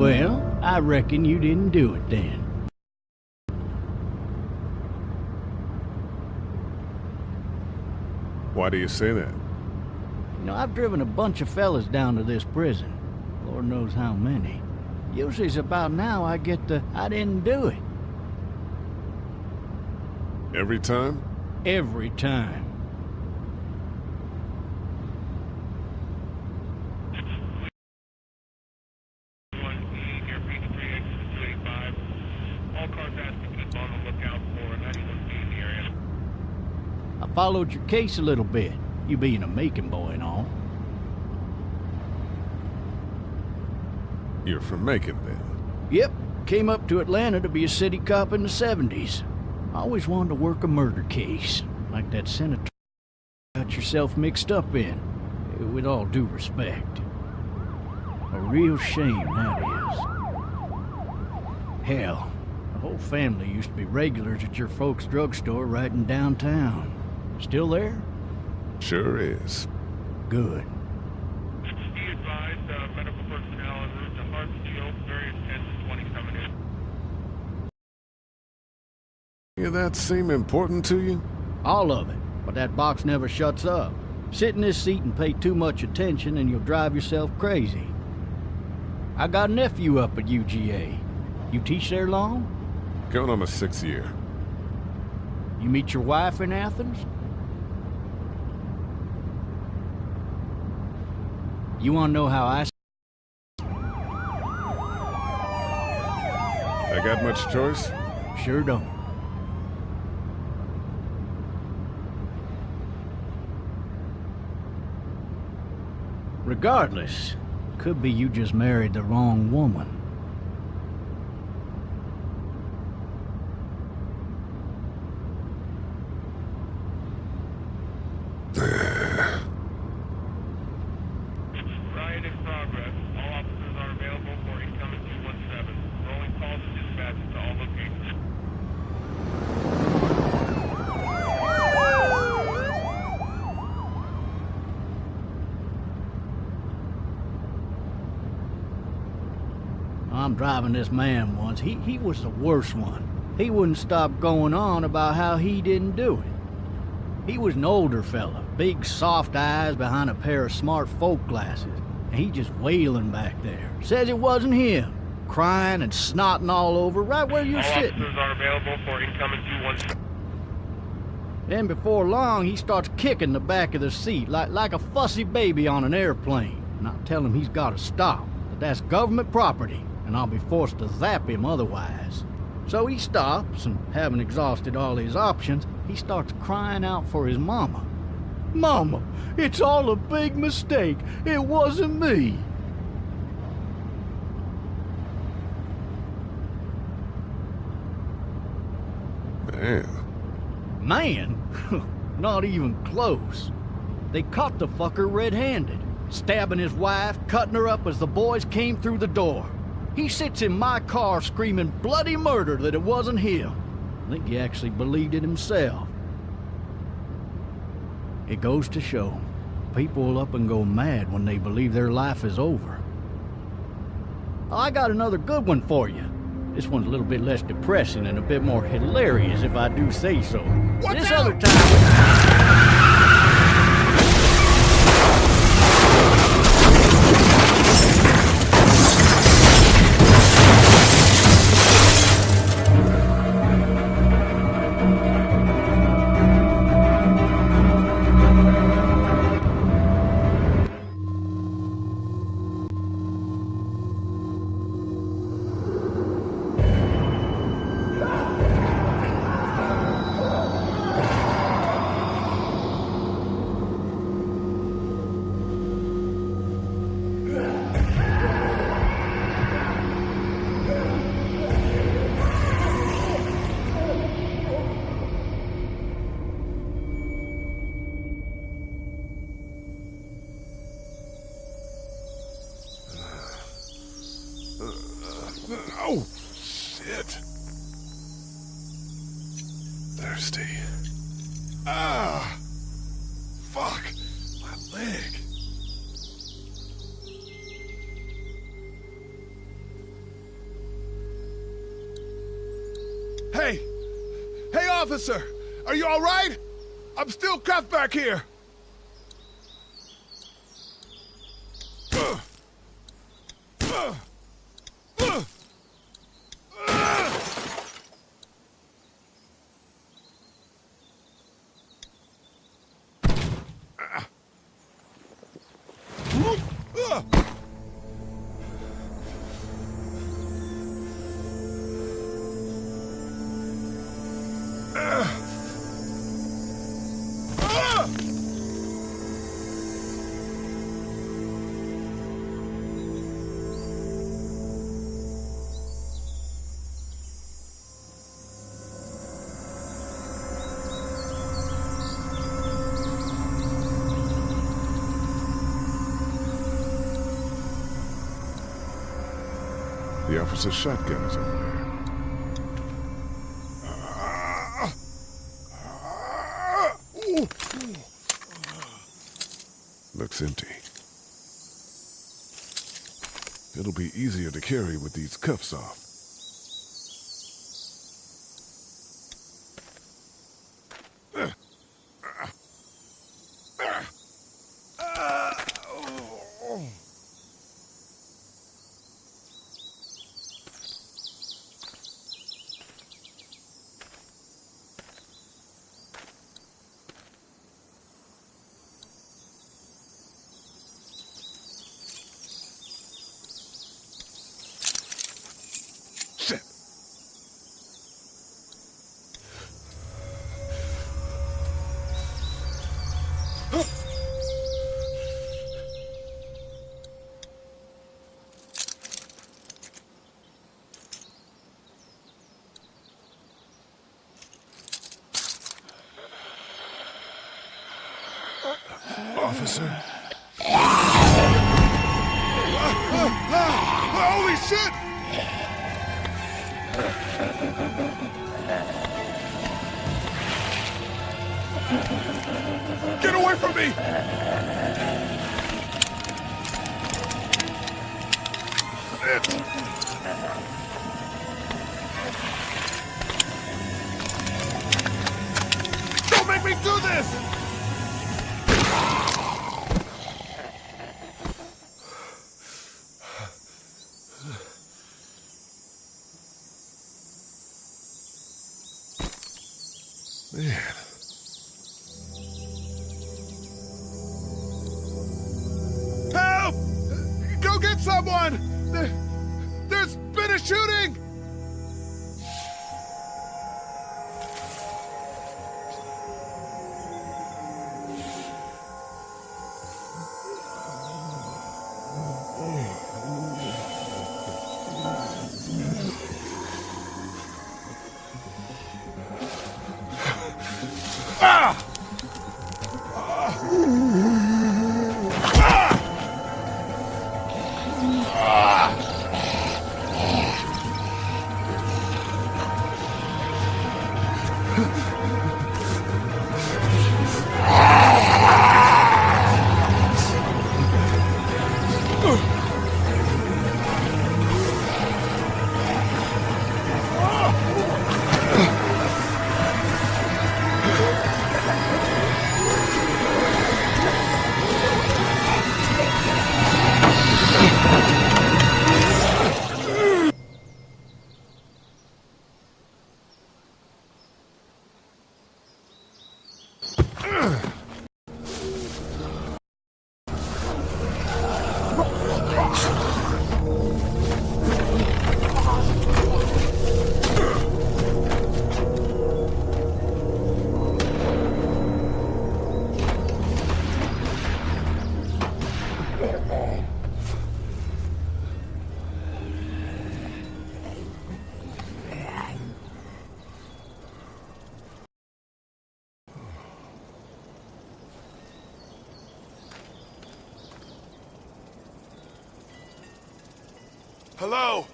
Well, I reckon you didn't do it then. Why do you say that? You know, I've driven a bunch of fellas down to this prison. Lord knows how many. Usually it's about now I get the, I didn't do it. Every time? Every time. I followed your case a little bit, you being a Macon boy and all. You're from Macon, then? Yep, came up to Atlanta to be a city cop in the 70s. I always wanted to work a murder case, like that senator got yourself mixed up in, with all due respect. A real shame, that is. Hell, the whole family used to be regulars at your folks' drugstore right in downtown. Still there? Sure is. Good. Be advised, medical personnel en route to Hartsfield, various 10 to 20 coming in. Any of that seem important to you? All of it, but that box never shuts up. Sit in this seat and pay too much attention and you'll drive yourself crazy. I got a nephew up at UGA. You teach there long? Going on my 6th year. You meet your wife in Athens? You wanna know how I got much choice? Sure don't. Regardless, could be you just married the wrong woman. Riot in progress. All officers are available for incoming 217. Rolling calls and dispatches to all locations. I'm driving this man once. He was the worst one. He wouldn't stop going on about how he didn't do it. He was an older fella, big soft eyes behind a pair of smart folk glasses. And he just wailing back there. Says it wasn't him. Crying and snotting all over right where you're All sitting. officers are available for incoming 217. Then before long, he starts kicking the back of the seat like a fussy baby on an airplane. And I tell him he's got to stop, that that's government property, and I'll be forced to zap him otherwise. So he stops, and having exhausted all his options, he starts crying out for his mama. Mama, it's all a big mistake. It wasn't me. Man. Man? Not even close. They caught the fucker red-handed, stabbing his wife, cutting her up as the boys came through the door. He sits in my car screaming bloody murder that it wasn't him. I think he actually believed it himself. It goes to show, people will up and go mad when they believe their life is over. I got another good one for you. This one's a little bit less depressing and a bit more hilarious, if I do say so. This other time... Oh, shit. Thirsty. Ah! Fuck! My leg. Hey! Hey, officer! Are you all right? I'm still cuffed back here! The officer's shotgun is over there. Looks empty. It'll be easier to carry with these cuffs off. Shit! Officer? Holy shit! Get away from me! Don't make me do this! Man. Help! Go get someone! There's been a shooting! Hello?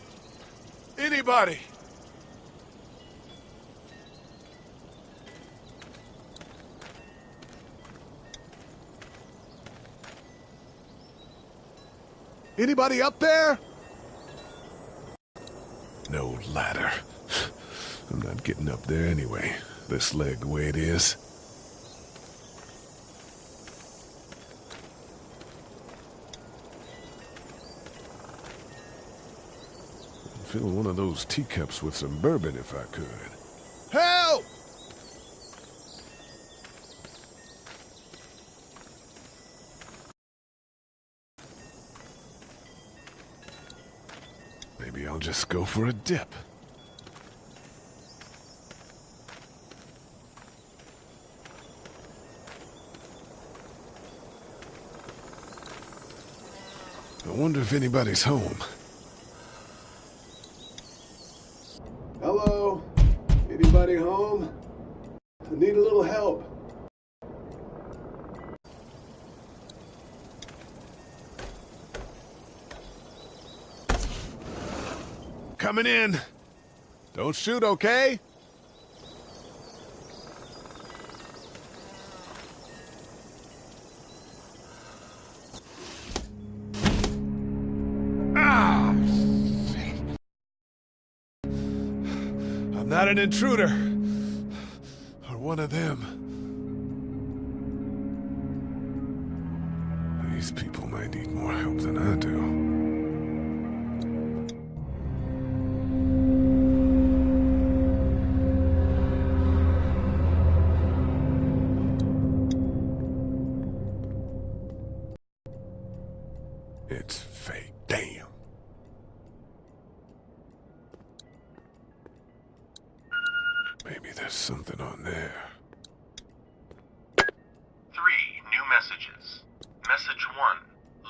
Anybody? Anybody up there? No ladder. I'm not getting up there anyway. This leg the way it is. I'd fill one of those teacups with some bourbon if I could. Help! Maybe I'll just go for a dip. I wonder if anybody's home. Hello? Anybody home? I need a little help. Coming in. Don't shoot, okay? Ah! Shit. I'm not an intruder. Or one of them. These people might need more help than I do. It's fake. Damn. Maybe there's something on there. 3 new messages. Message 1,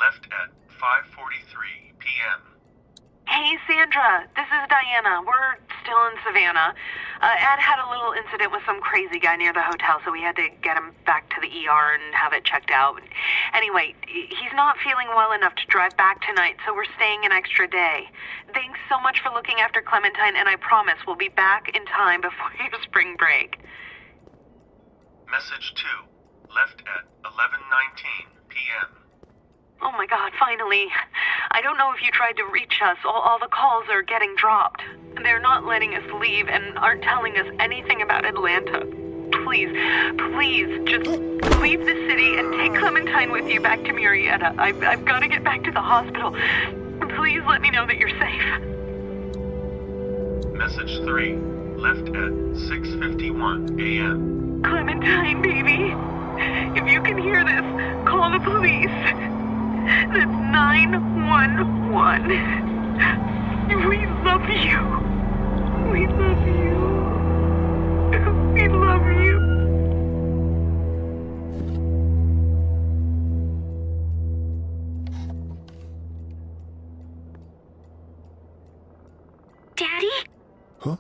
left at 5:43 p.m. Hey, Sandra. This is Diana. We're still in Savannah. Ed had a little incident with some crazy guy near the hotel, so we had to get him back to the ER and have it checked out. Anyway, he's not feeling well enough to drive back tonight, so we're staying an extra day. Thanks so much for looking after Clementine, and I promise we'll be back in time before your spring break. Message 2, left at 11:19 p.m. Oh my God, finally. I don't know if you tried to reach us. All the calls are getting dropped. They're not letting us leave and aren't telling us anything about Atlanta. Please, just leave the city and take Clementine with you back to Murrieta. I've got to get back to the hospital. Please let me know that you're safe. Message 3, left at 6:51 a.m. Clementine, baby. If you can hear this, call the police. That's 911. We love you. We love you. We love you. Daddy? Huh?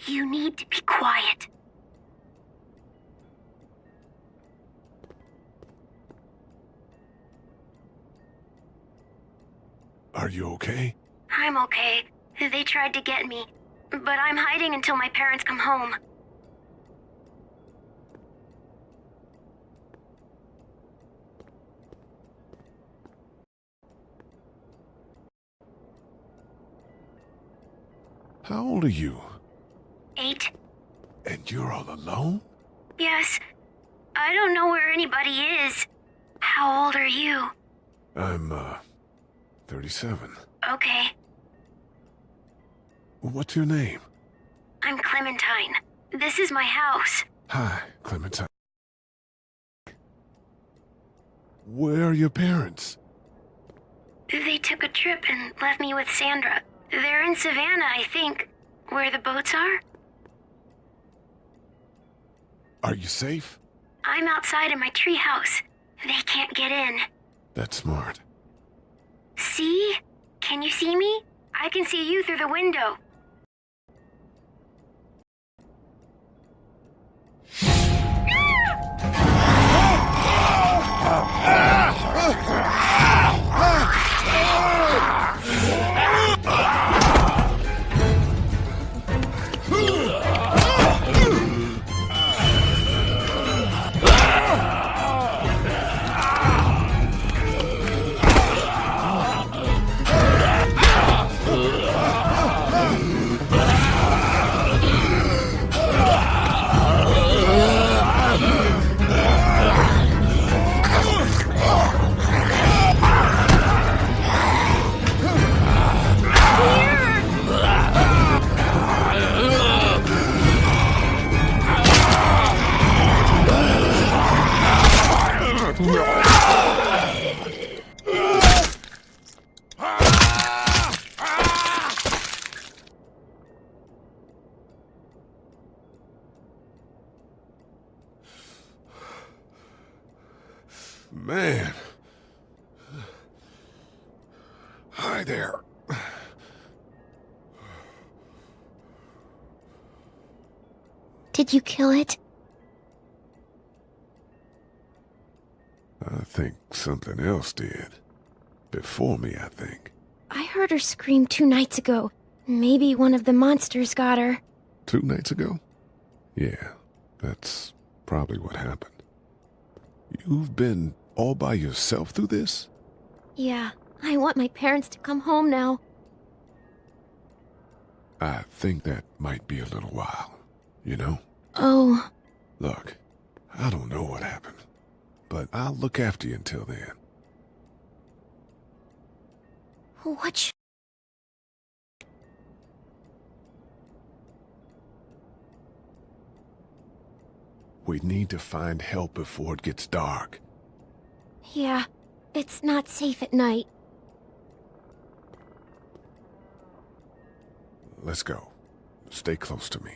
You need to be quiet. Are you okay? I'm okay. They tried to get me, but I'm hiding until my parents come home. How old are you? 8? And you're all alone? Yes. I don't know where anybody is. How old are you? I'm, 37. Okay. What's your name? I'm Clementine. This is my house. Hi, Clementine. Where are your parents? They took a trip and left me with Sandra. They're in Savannah, I think. Where the boats are? Are you safe? I'm outside in my treehouse. They can't get in. That's smart. See? Can you see me? I can see you through the window. man. Hi there. Did you kill it? I think something else did. Before me, I think. I heard her scream 2 nights ago. Maybe one of the monsters got her. 2 nights ago? Yeah, that's probably what happened. You've been all by yourself through this? Yeah, I want my parents to come home now. I think that might be a little while, you know? Oh. Look, I don't know what happened, but I'll look after you until then. What? We need to find help before it gets dark. Yeah, it's not safe at night. Let's go. Stay close to me.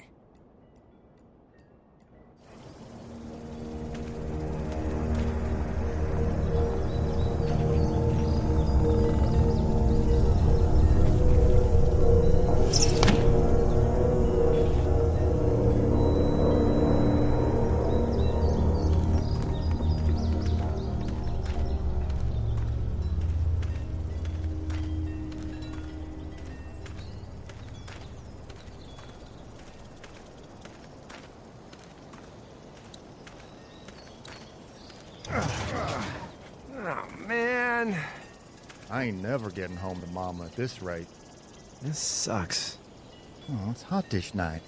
Oh, man. I ain't never getting home to Mama at this rate. This sucks. Oh, it's hot dish night.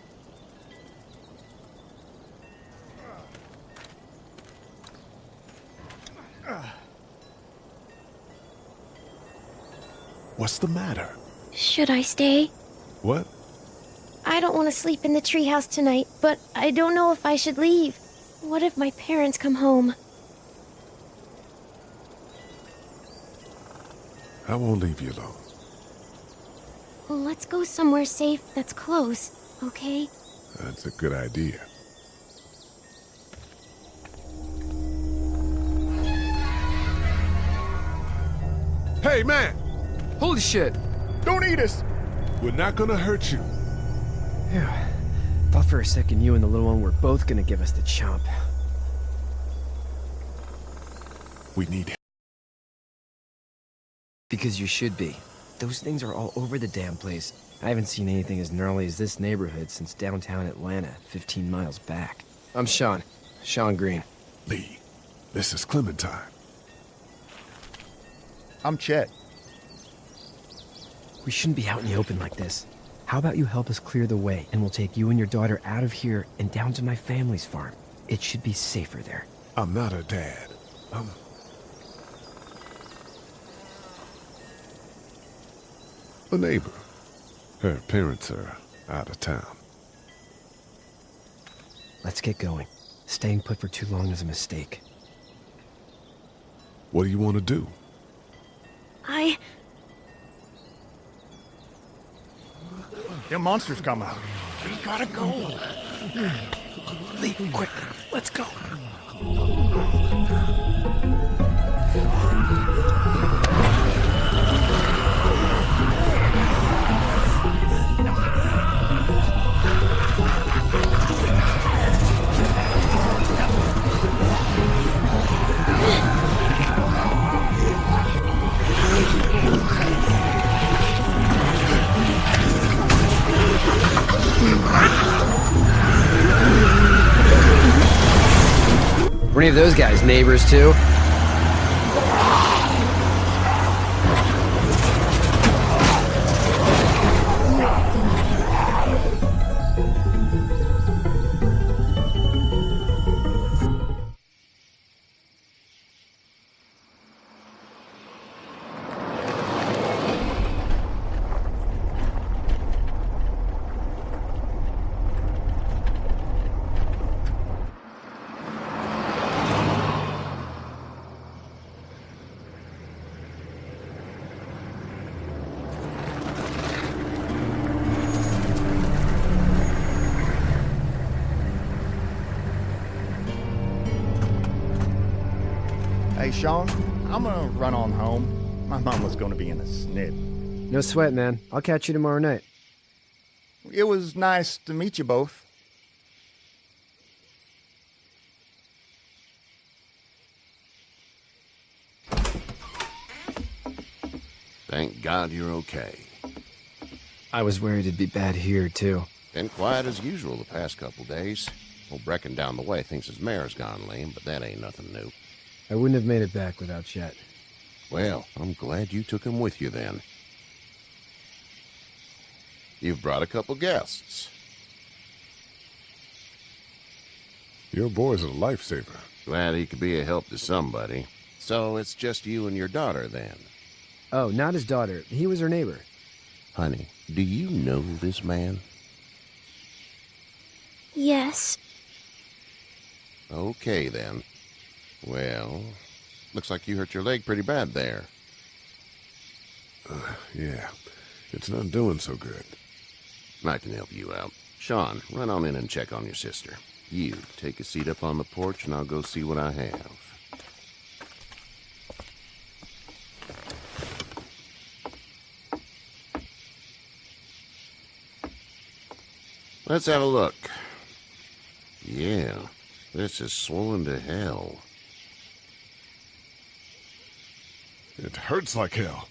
What's the matter? Should I stay? What? I don't want to sleep in the treehouse tonight, but I don't know if I should leave. What if my parents come home? I won't leave you alone. Let's go somewhere safe that's close, okay? That's a good idea. Hey, man! Holy shit! Don't eat us! We're not gonna hurt you. Phew. Thought for a second you and the little one were both gonna give us the chomp. We need help. Because you should be. Those things are all over the damn place. I haven't seen anything as gnarly as this neighborhood since downtown Atlanta, 15 miles back. I'm Sean. Sean Green. Lee, this is Clementine. I'm Chet. We shouldn't be out in the open like this. How about you help us clear the way, and we'll take you and your daughter out of here and down to my family's farm. It should be safer there. I'm not her dad. I'm... a neighbor. Her parents are out of town. Let's get going. Staying put for too long is a mistake. What do you want to do? Them monsters coming. We gotta go. Lee, quick, let's go. Were any of those guys neighbors too? Sean, I'm gonna run on home. My mom was gonna be in a snit. No sweat, man. I'll catch you tomorrow night. It was nice to meet you both. Thank God you're okay. I was worried it'd be bad here, too. Been quiet as usual the past couple days. Old Brecken down the way thinks his mare's gone lame, but that ain't nothing new. I wouldn't have made it back without Chet. Well, I'm glad you took him with you then. You've brought a couple guests. Your boy's a lifesaver. Glad he could be a help to somebody. So it's just you and your daughter then? Oh, not his daughter. He was her neighbor. Honey, do you know this man? Yes. Okay, then. Well, looks like you hurt your leg pretty bad there. Yeah, it's not doing so good. I can help you out. Sean, run on in and check on your sister. You, take a seat up on the porch and I'll go see what I have. Let's have a look. Yeah, this is swollen to hell. It hurts like hell.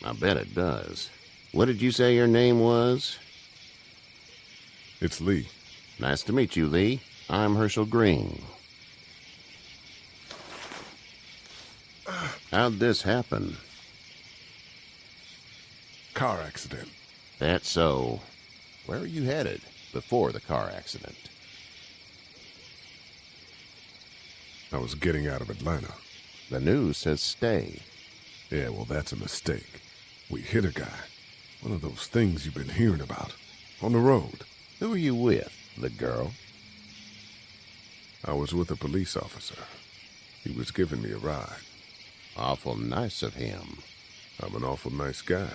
I bet it does. What did you say your name was? It's Lee. Nice to meet you, Lee. I'm Herschel Green. How'd this happen? Car accident. That's so. Where were you headed before the car accident? I was getting out of Atlanta. The news says stay. Yeah, well, that's a mistake. We hit a guy. One of those things you've been hearing about. On the road. Who were you with? The girl? I was with a police officer. He was giving me a ride. Awful nice of him. I'm an awful nice guy.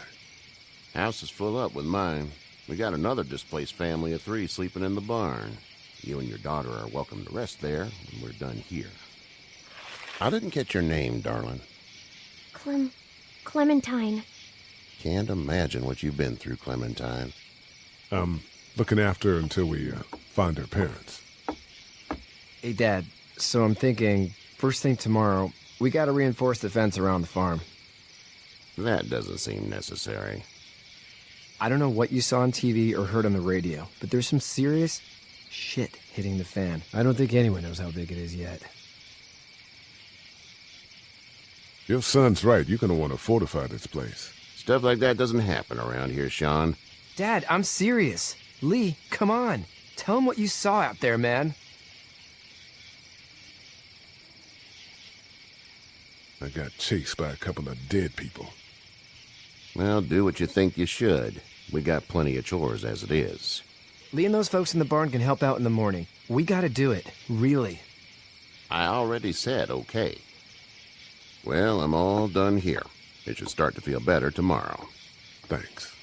House is full up with mine. We got another displaced family of 3 sleeping in the barn. You and your daughter are welcome to rest there when we're done here. I didn't catch your name, darling. Clementine. Can't imagine what you've been through, Clementine. Looking after her until we find her parents. Hey, Dad. So I'm thinking, first thing tomorrow, we gotta reinforce the fence around the farm. That doesn't seem necessary. I don't know what you saw on TV or heard on the radio, but there's some serious shit hitting the fan. I don't think anyone knows how big it is yet. Your son's right. You're gonna want to fortify this place. Stuff like that doesn't happen around here, Sean. Dad, I'm serious. Lee, come on. Tell him what you saw out there, man. I got chased by a couple of dead people. Well, do what you think you should. We got plenty of chores as it is. Lee and those folks in the barn can help out in the morning. We gotta do it. Really. I already said okay. Well, I'm all done here. It should start to feel better tomorrow. Thanks.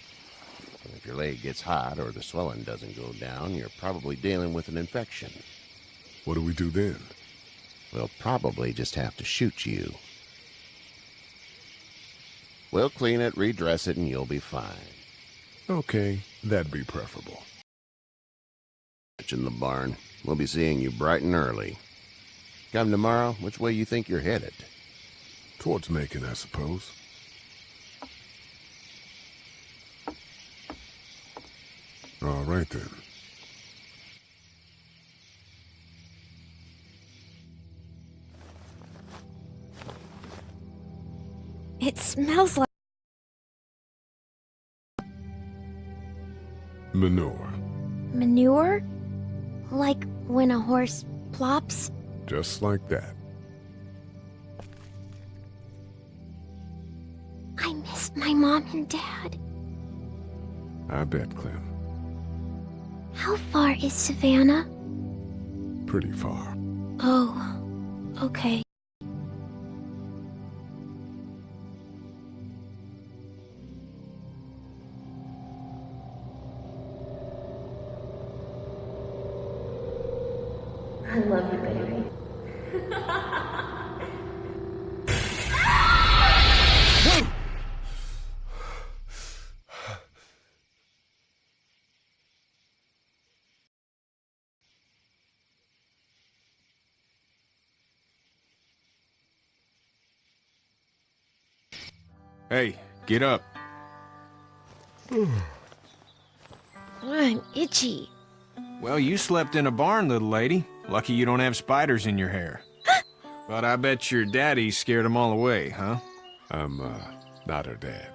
If your leg gets hot or the swelling doesn't go down, you're probably dealing with an infection. What do we do then? We'll probably just have to shoot you. We'll clean it, redress it, and you'll be fine. Okay, that'd be preferable. In the barn. We'll be seeing you bright and early. Come tomorrow, which way you think you're headed? Towards Macon, I suppose. All right, then. It smells like Manure. manure? Like when a horse plops? Just like that. I miss my mom and dad. I bet, Clem. How far is Savannah? Pretty far. Oh, okay. I love you, baby. Hey, get up. I'm itchy. Well, you slept in a barn, little lady. Lucky you don't have spiders in your hair. But I bet your daddy scared them all away, huh? I'm, not her dad.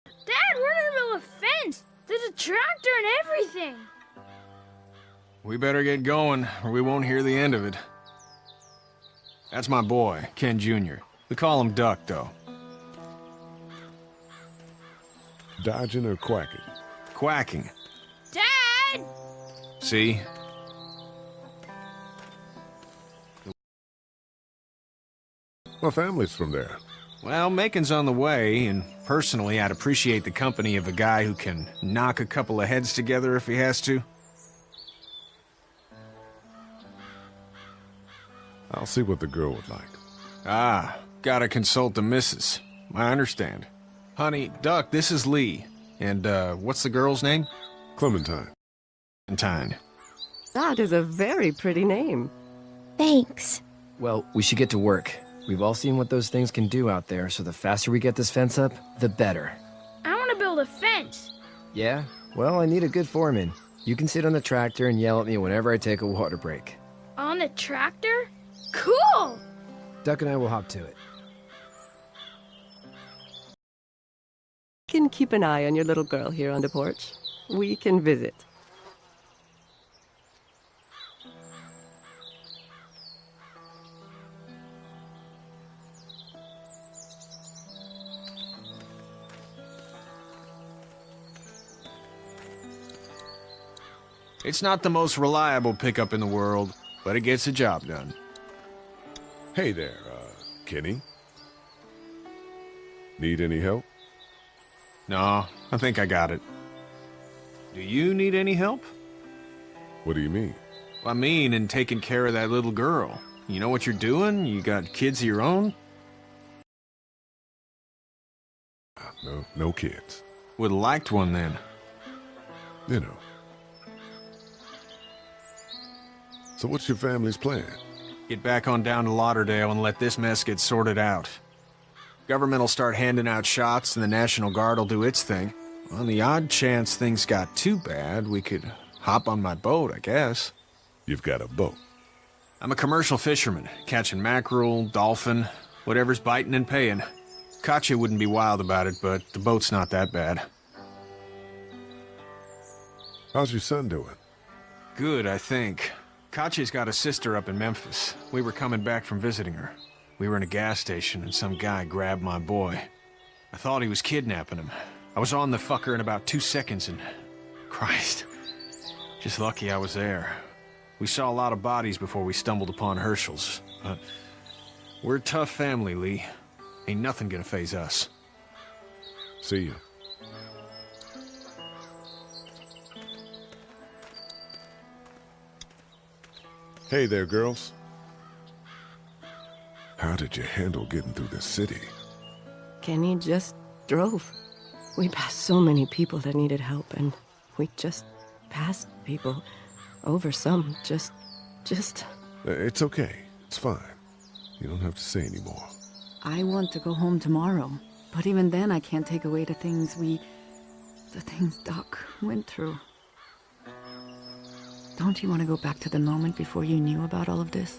Dad, we're in the middle of a fence. There's a tractor and everything. We better get going, or we won't hear the end of it. That's my boy, Ken Jr. We call him Duck, though. Dodging or quacking? Quacking. Dad! See? My family's from there. Well, Macon's on the way, and personally, I'd appreciate the company of a guy who can knock a couple of heads together if he has to. I'll see what the girl would like. Ah, gotta consult the missus. I understand. Honey, Duck, this is Lee. And, what's the girl's name? Clementine. Clementine. That is a very pretty name. Thanks. Well, we should get to work. We've all seen what those things can do out there, so the faster we get this fence up, the better. I want to build a fence. Yeah? Well, I need a good foreman. You can sit on the tractor and yell at me whenever I take a water break. On the tractor? Cool! Duck and I will hop to it. Can keep an eye on your little girl here on the porch. We can visit. It's not the most reliable pickup in the world, but it gets the job done. Hey there, Kenny. Need any help? No, I think I got it. Do you need any help? What do you mean? I mean, in taking care of that little girl. You know what you're doing? You got kids of your own? No kids. Would've liked one then. You know. So what's your family's plan? Get back on down to Lauderdale and let this mess get sorted out. Government will start handing out shots and the National Guard will do its thing. On the odd chance things got too bad, we could hop on my boat, I guess. You've got a boat? I'm a commercial fisherman, catching mackerel, dolphin, whatever's biting and paying. Katya wouldn't be wild about it, but the boat's not that bad. How's your son doing? Good, I think. Katya's got a sister up in Memphis. We were coming back from visiting her. We were in a gas station and some guy grabbed my boy. I thought he was kidnapping him. I was on the fucker in about 2 seconds and... Christ. Just lucky I was there. We saw a lot of bodies before we stumbled upon Hershel's. But we're a tough family, Lee. Ain't nothing gonna faze us. See you. Hey there, girls. How did you handle getting through the city? Kenny just drove. We passed so many people that needed help, and we just passed people. Over some, just... It's okay. It's fine. You don't have to say any more. I want to go home tomorrow, but even then I can't take away the things Doc went through. Don't you want to go back to the moment before you knew about all of this?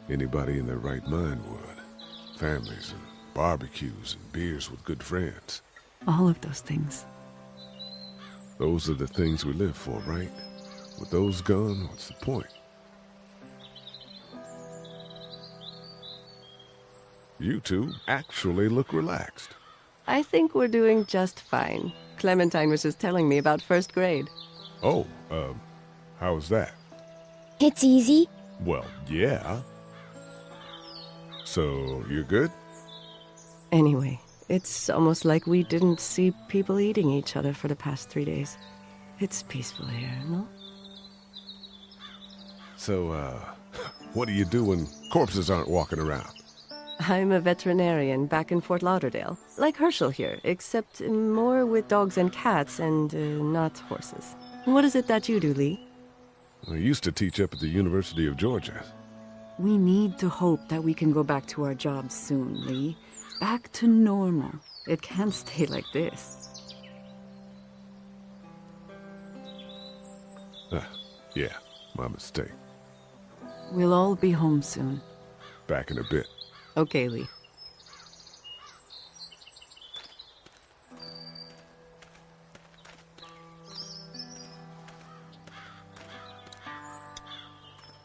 Anybody in their right mind would. Families and barbecues and beers with good friends. All of those things. Those are the things we live for, right? With those gone, what's the point? You two actually look relaxed. I think we're doing just fine. Clementine was just telling me about first grade. Oh, how was that? It's easy. Well, yeah. So, you're good? Anyway, it's almost like we didn't see people eating each other for the past 3 days. It's peaceful here, no? So, what do you do when corpses aren't walking around? I'm a veterinarian back in Fort Lauderdale. Like Herschel here, except more with dogs and cats and not horses. What is it that you do, Lee? I used to teach up at the University of Georgia. We need to hope that we can go back to our jobs soon, Lee. Back to normal. It can't stay like this. Yeah, my mistake. We'll all be home soon. Back in a bit. Okay, Lee.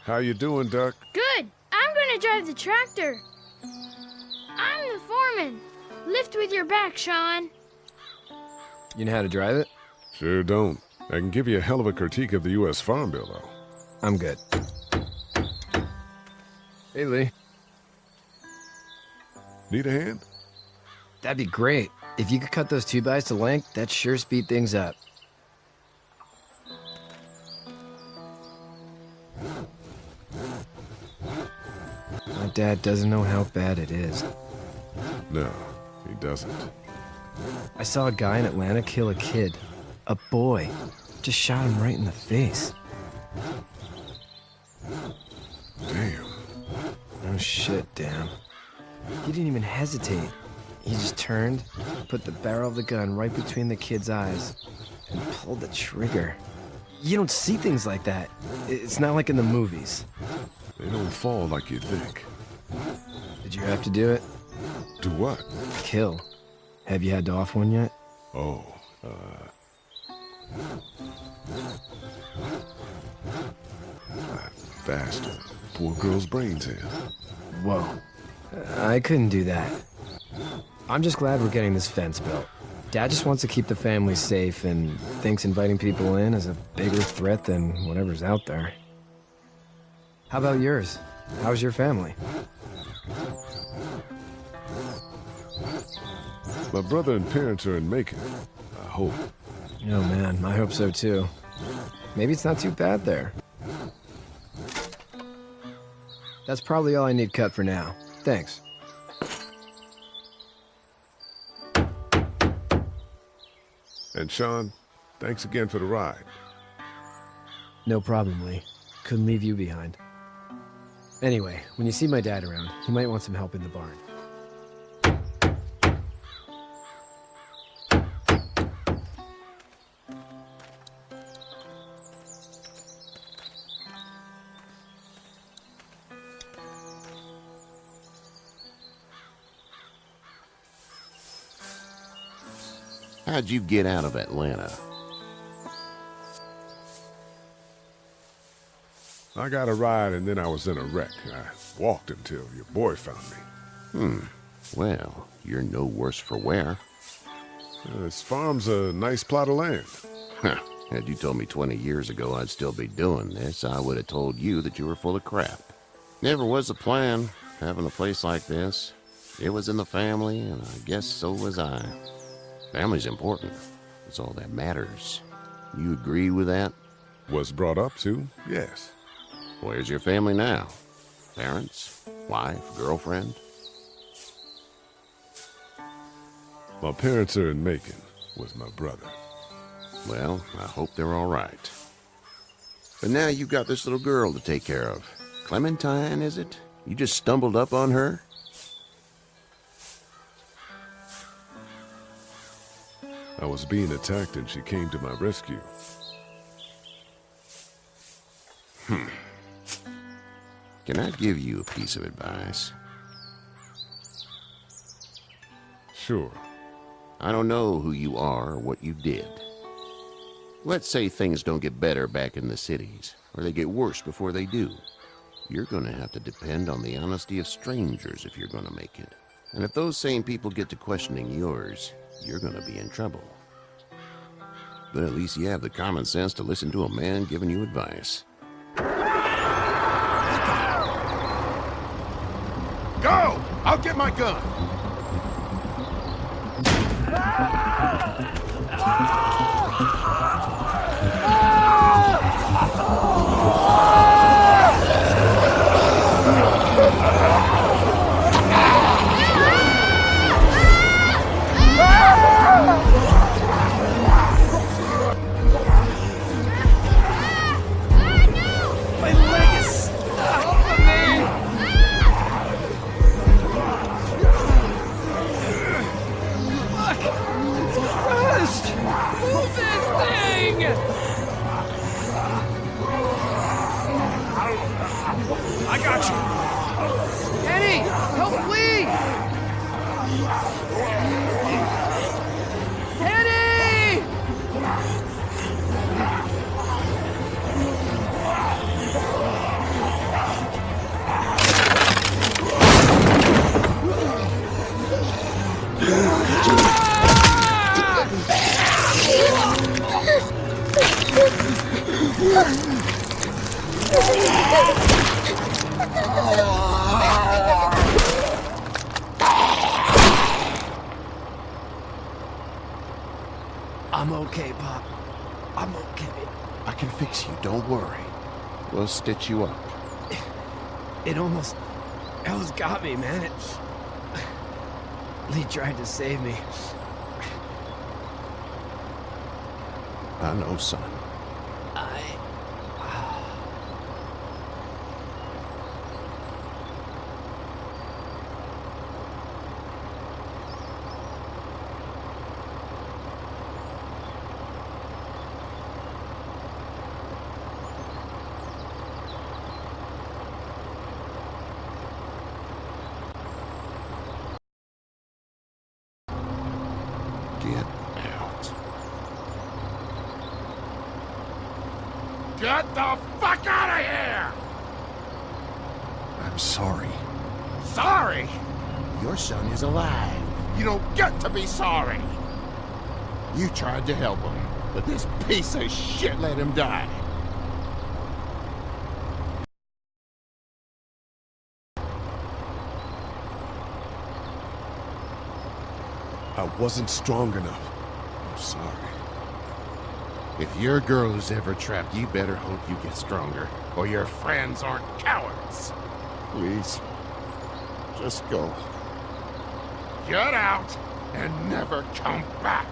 How you doing, Duck? Good. I'm gonna drive the tractor. I'm the foreman. Lift with your back, Sean. You know how to drive it? Sure don't. I can give you a hell of a critique of the U.S. Farm Bill, though. I'm good. Hey, Lee. Need a hand? That'd be great. If you could cut those 2x to length, that'd sure speed things up. My dad doesn't know how bad it is. No, he doesn't. I saw a guy in Atlanta kill a kid. A boy. Just shot him right in the face. Damn. Oh shit, damn. He didn't even hesitate. He just turned, put the barrel of the gun right between the kid's eyes, and pulled the trigger. You don't see things like that. It's not like in the movies. They don't fall like you think. Did you have to do it? Do what? Kill. Have you had to off one yet? Oh, that bastard. Poor girl's brains in. Whoa. I couldn't do that. I'm just glad we're getting this fence built. Dad just wants to keep the family safe and thinks inviting people in is a bigger threat than whatever's out there. How about yours? How's your family? My brother and parents are in Macon. I hope. Oh man, I hope so too. Maybe it's not too bad there. That's probably all I need cut for now. Thanks. And Sean, thanks again for the ride. No problem, Lee. Couldn't leave you behind. Anyway, when you see my dad around, he might want some help in the barn. How'd you get out of Atlanta? I got a ride and then I was in a wreck. I walked until your boy found me. Well, you're no worse for wear. This farm's a nice plot of land. Had you told me 20 years ago I'd still be doing this, I would have told you that you were full of crap. Never was the plan, having a place like this. It was in the family, and I guess so was I. Family's important. It's all that matters. You agree with that? Was brought up to, yes. Where's your family now? Parents? Wife? Girlfriend? My parents are in Macon with my brother. Well, I hope they're all right. But now you've got this little girl to take care of. Clementine, is it? You just stumbled up on her? I was being attacked and she came to my rescue. Can I give you a piece of advice? Sure. I don't know who you are or what you did. Let's say things don't get better back in the cities, or they get worse before they do. You're gonna have to depend on the honesty of strangers if you're gonna make it. And if those same people get to questioning yours, you're gonna be in trouble. But at least you have the common sense to listen to a man giving you advice. Go! I'll get my gun! My leg is stuck! Christ! Move this thing! I got you. Kenny, help please! Kenny! I'm okay, Pop. I'm okay. I can fix you, don't worry. We'll stitch you up. It almost got me, man. Lee tried to save me. I know, son. Get the fuck out of here! I'm sorry. Sorry? Your son is alive. You don't get to be sorry. You tried to help him, but this piece of shit let him die. I wasn't strong enough. I'm sorry. If your girl is ever trapped, you better hope you get stronger, or your friends aren't cowards. Please. Just go. Get out and never come back.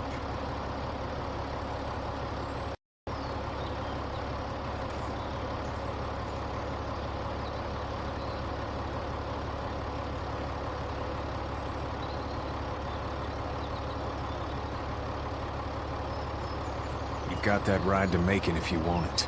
You've got that ride to Macon if you want it.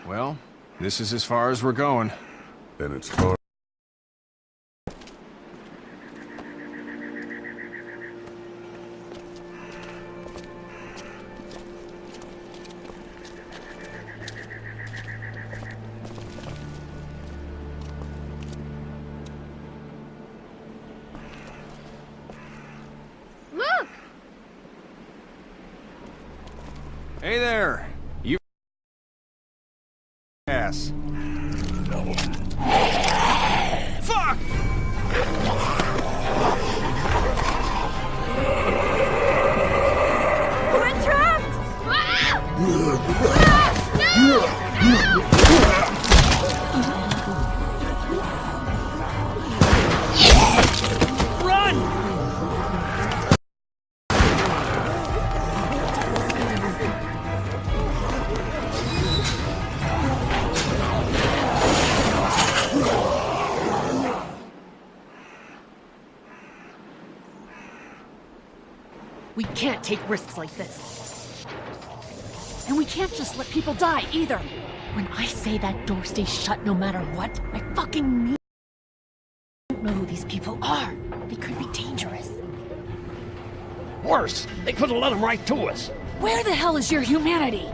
Well, this is as far as we're going. Then it's far. Look! Hey there! You ass. Fuck! We're trapped! We can't take risks like this. And we can't just let people die, either. When I say that door stays shut no matter what, I fucking mean I don't know who these people are. They could be dangerous. Worse, they could have let them right to us. Where the hell is your humanity?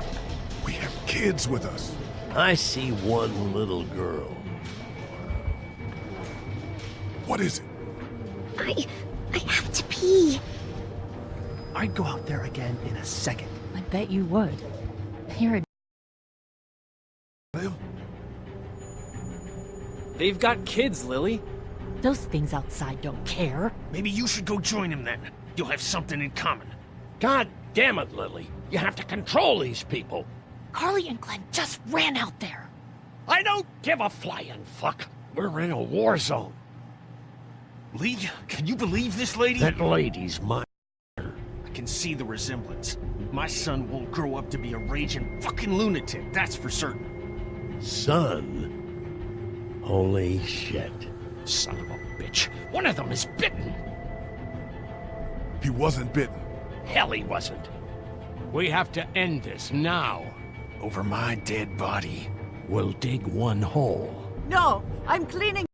We have kids with us. I see one little girl. What is it? I have to pee. I'd go out there again in a second. I bet you would. You're a... They've got kids, Lily. Those things outside don't care. Maybe you should go join him then. You'll have something in common. God damn it, Lily. You have to control these people. Carly and Glenn just ran out there. I don't give a flying fuck. We're in a war zone. Lee, can you believe this lady? That lady's mine. I can see the resemblance. My son won't grow up to be a raging fucking lunatic, that's for certain. Son? Holy shit. Son of a bitch. One of them is bitten. He wasn't bitten. Hell, he wasn't. We have to end this now. Over my dead body. We'll dig one hole. No, I'm cleaning.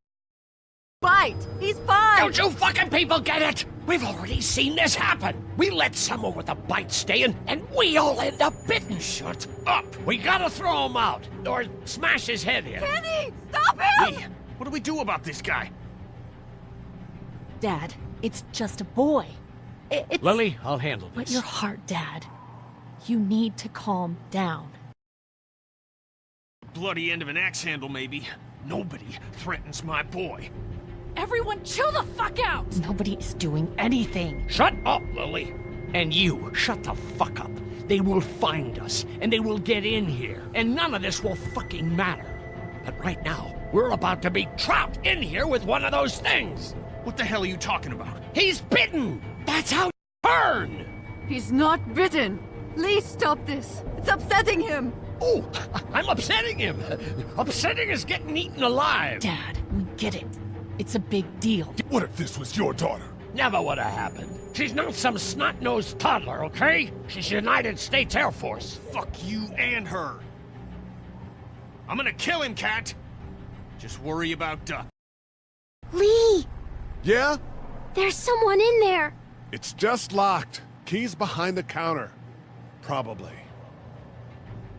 Bite. He's fine. Don't you fucking people get it? We've already seen this happen. We let someone with a bite stay in, and we all end up bitten. Shut up. We gotta throw him out, or smash his head in. Kenny, stop him! Lee, what do we do about this guy? Dad, it's just a boy. It's... Lily, I'll handle this. But your heart, Dad. You need to calm down. Bloody end of an axe handle, maybe. Nobody threatens my boy. Everyone chill the fuck out! Nobody is doing anything. Shut up, Lily. And you, shut the fuck up. They will find us, and they will get in here, and none of this will fucking matter. But right now, we're about to be trapped in here with one of those things. What the hell are you talking about? He's bitten! That's how you burn! He's not bitten. Lee, stop this. It's upsetting him. Oh, I'm upsetting him. Upsetting is getting eaten alive. Dad, we get it. It's a big deal. What if this was your daughter? Never would have happened. She's not some snot-nosed toddler, okay? She's United States Air Force. Fuck you and her. I'm gonna kill him, Cat. Just worry about Duck. Lee! Yeah? There's someone in there. It's just locked. Key's behind the counter. Probably.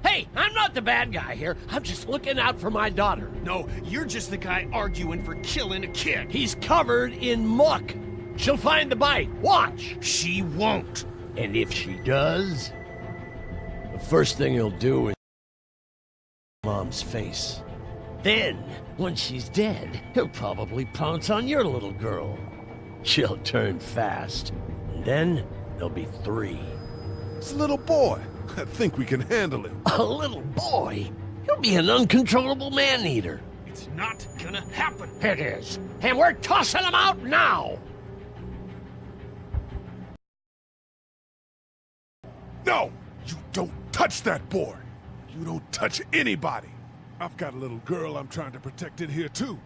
Hey, I'm not the bad guy here. I'm just looking out for my daughter. No, you're just the guy arguing for killing a kid. He's covered in muck. She'll find the bite. Watch. She won't. And if she does, the first thing he'll do is Mom's face. Then, once she's dead, he'll probably pounce on your little girl. She'll turn fast. And then there'll be 3. It's a little boy. I think we can handle him. A little boy? He'll be an uncontrollable man-eater. It's not gonna happen. It is. And we're tossing him out now. No! You don't touch that boy! You don't touch anybody! I've got a little girl I'm trying to protect in here, too.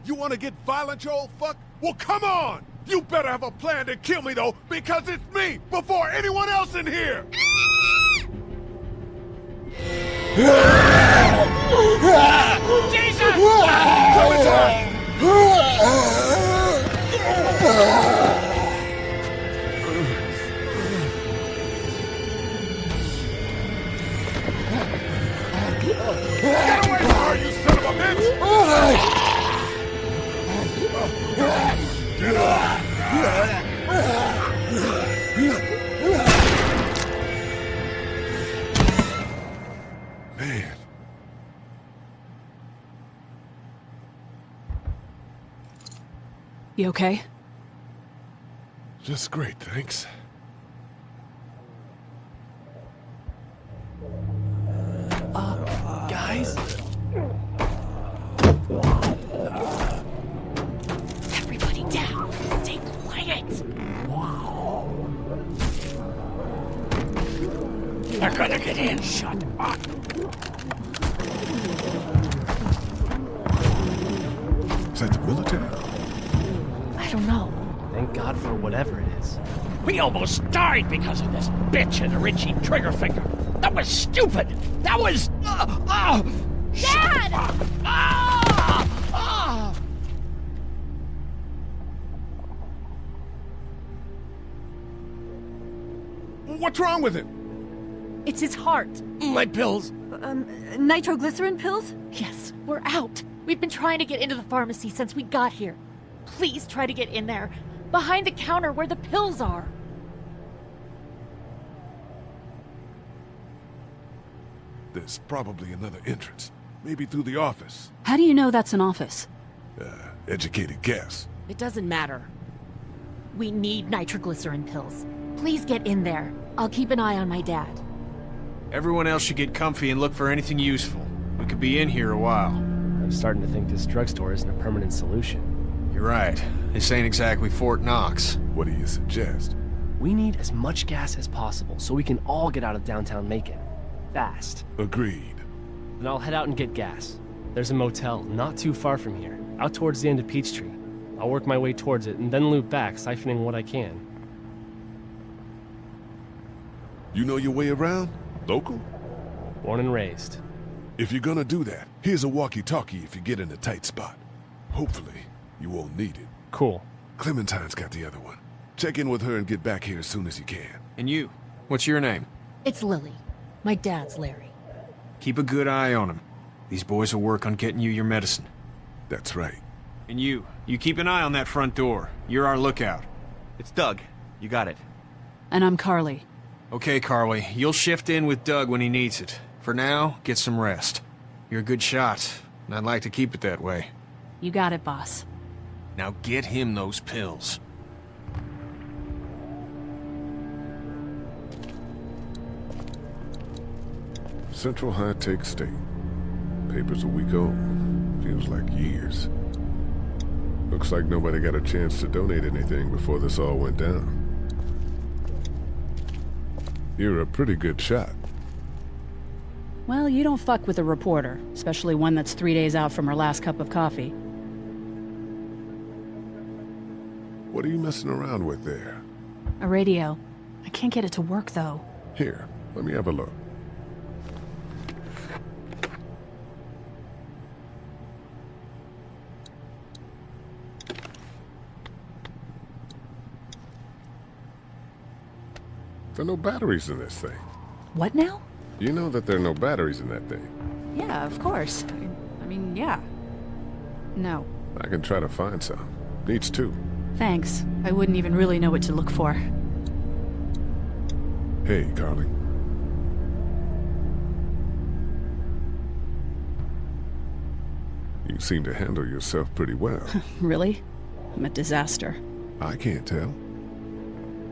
You want to get violent, you old fuck? Well, come on! You better have a plan to kill me, though, because it's me before anyone else in here! Jesus! Coming time! Get away from her, you son of a bitch! Man. You okay? Just great, thanks. Guys? Everybody down. Stay quiet. They're gonna get in. Shut up. Is that the military? I don't know. Thank God for whatever it is. We almost died because of this bitch and the Richie Triggerfinger. That was stupid. That was... Dad! What's wrong with him? It's his heart. My pills. Nitroglycerin pills? Yes, we're out. We've been trying to get into the pharmacy since we got here. Please try to get in there. Behind the counter where the pills are. There's probably another entrance. Maybe through the office. How do you know that's an office? Educated guess. It doesn't matter. We need nitroglycerin pills. Please get in there. I'll keep an eye on my dad. Everyone else should get comfy and look for anything useful. We could be in here a while. I'm starting to think this drugstore isn't a permanent solution. You're right. This ain't exactly Fort Knox. What do you suggest? We need as much gas as possible so we can all get out of downtown Macon. Fast. Agreed. Then I'll head out and get gas. There's a motel not too far from here, out towards the end of Peachtree. I'll work my way towards it and then loop back, siphoning what I can. You know your way around? Local? Born and raised. If you're gonna do that, here's a walkie-talkie if you get in a tight spot. Hopefully, you won't need it. Cool. Clementine's got the other one. Check in with her and get back here as soon as you can. And you? What's your name? It's Lily. My dad's Larry. Keep a good eye on him. These boys will work on getting you your medicine. That's right. And you keep an eye on that front door. You're our lookout. It's Doug. You got it. And I'm Carly. Okay, Carly. You'll shift in with Doug when he needs it. For now, get some rest. You're a good shot, and I'd like to keep it that way. You got it, boss. Now get him those pills. Central High Take State. Paper's a week old. Feels like years. Looks like nobody got a chance to donate anything before this all went down. You're a pretty good shot. Well, you don't fuck with a reporter, especially one that's 3 days out from her last cup of coffee. What are you messing around with there? A radio. I can't get it to work, though. Here, let me have a look. There are no batteries in this thing. What now? You know that there are no batteries in that thing. Yeah, of course. I mean, yeah. No. I can try to find some. Needs two. Thanks. I wouldn't even really know what to look for. Hey, Carly. You seem to handle yourself pretty well. Really? I'm a disaster. I can't tell.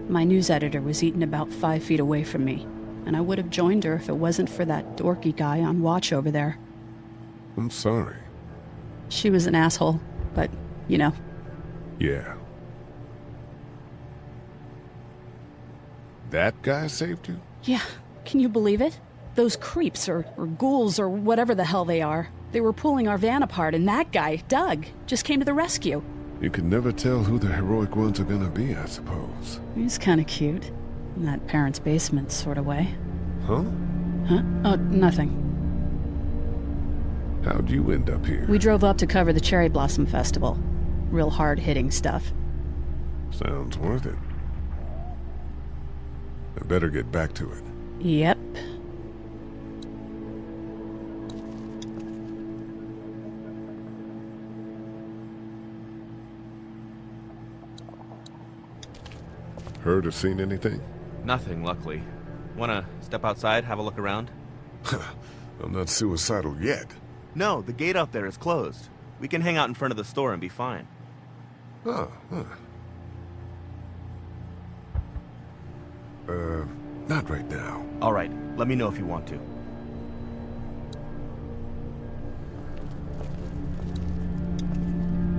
My news editor was eaten about 5 feet away from me, and I would have joined her if it wasn't for that dorky guy on watch over there. I'm sorry. She was an asshole, but, you know. Yeah. That guy saved you? Yeah, can you believe it? Those creeps, or ghouls, or whatever the hell they are. They were pulling our van apart, and that guy, Doug, just came to the rescue. You can never tell who the heroic ones are gonna be, I suppose. He's kind of cute. In that parents' basement sort of way. Huh? Huh? Oh, nothing. How'd you end up here? We drove up to cover the Cherry Blossom Festival. Real hard-hitting stuff. Sounds worth it. I better get back to it. Yep. Heard or seen anything? Nothing, luckily. Wanna step outside, have a look around? I'm not suicidal yet. No, the gate out there is closed. We can hang out in front of the store and be fine. Huh. Not right now. All right, let me know if you want to.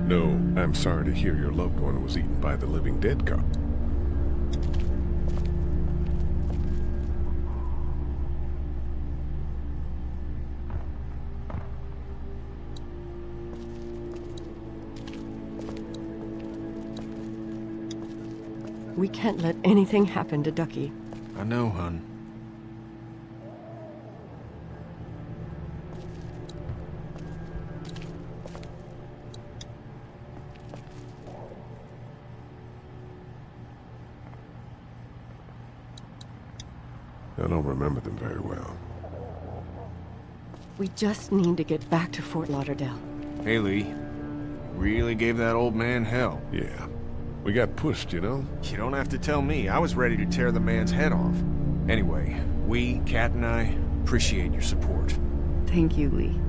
No, I'm sorry to hear your loved one was eaten by the living dead cop. We can't let anything happen to Ducky. I know, hun. I don't remember them very well. We just need to get back to Fort Lauderdale. Hey, Lee. Really gave that old man hell. Yeah. We got pushed, you know? You don't have to tell me. I was ready to tear the man's head off. Anyway, we, Kat and I, appreciate your support. Thank you, Lee.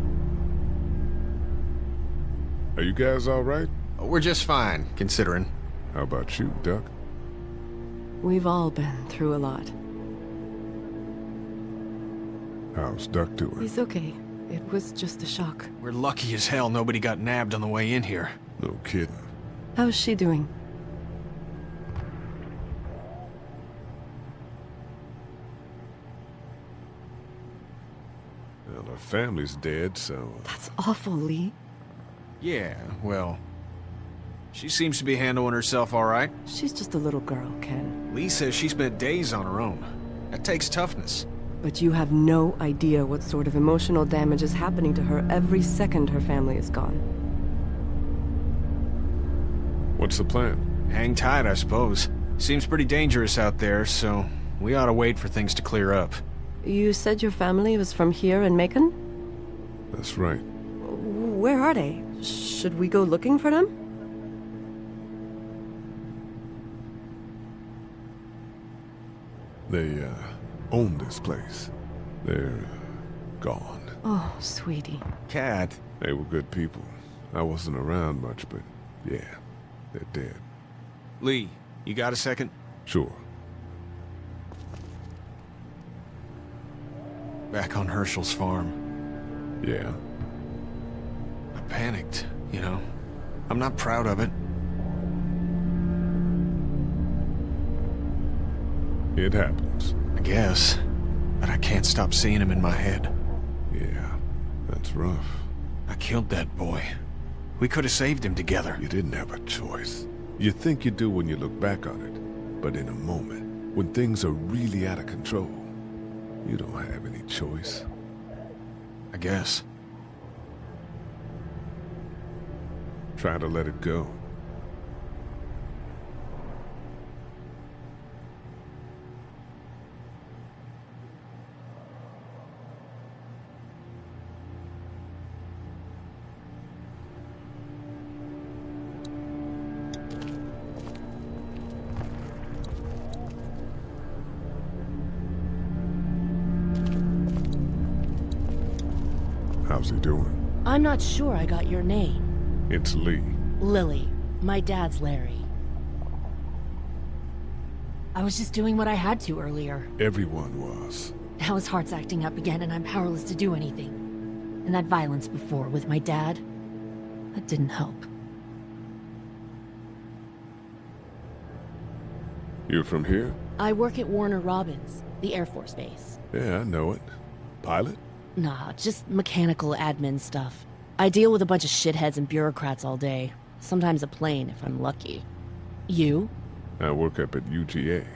Are you guys all right? We're just fine, considering. How about you, Duck? We've all been through a lot. How's Duck doing? He's okay. It was just a shock. We're lucky as hell nobody got nabbed on the way in here. No kidding. How's she doing? Well, her family's dead, so... That's awful, Lee. Yeah, well... She seems to be handling herself all right. She's just a little girl, Ken. Lee says she spent days on her own. That takes toughness. But you have no idea what sort of emotional damage is happening to her every second her family is gone. What's the plan? Hang tight, I suppose. Seems pretty dangerous out there, so we ought to wait for things to clear up. You said your family was from here in Macon? That's right. Where are they? Should we go looking for them? They, own this place. They're gone. Oh, sweetie. Cat. They were good people. I wasn't around much, but yeah, they're dead. Lee, you got a second? Sure. Back on Herschel's farm. Yeah? I panicked, you know. I'm not proud of it. It happens. I guess. But I can't stop seeing him in my head. Yeah, that's rough. I killed that boy. We could have saved him together. You didn't have a choice. You think you do when you look back on it. But in a moment, when things are really out of control, you don't have any choice. I guess. Try to let it go. How's he doing? I'm not sure I got your name. It's Lee. Lily. My dad's Larry. I was just doing what I had to earlier. Everyone was. Now his heart's acting up again and I'm powerless to do anything. And that violence before with my dad, that didn't help. You're from here? I work at Warner Robins, the Air Force Base. Yeah, I know it. Pilot? Nah, just mechanical admin stuff. I deal with a bunch of shitheads and bureaucrats all day. Sometimes a plane, if I'm lucky. You? I work up at UGA.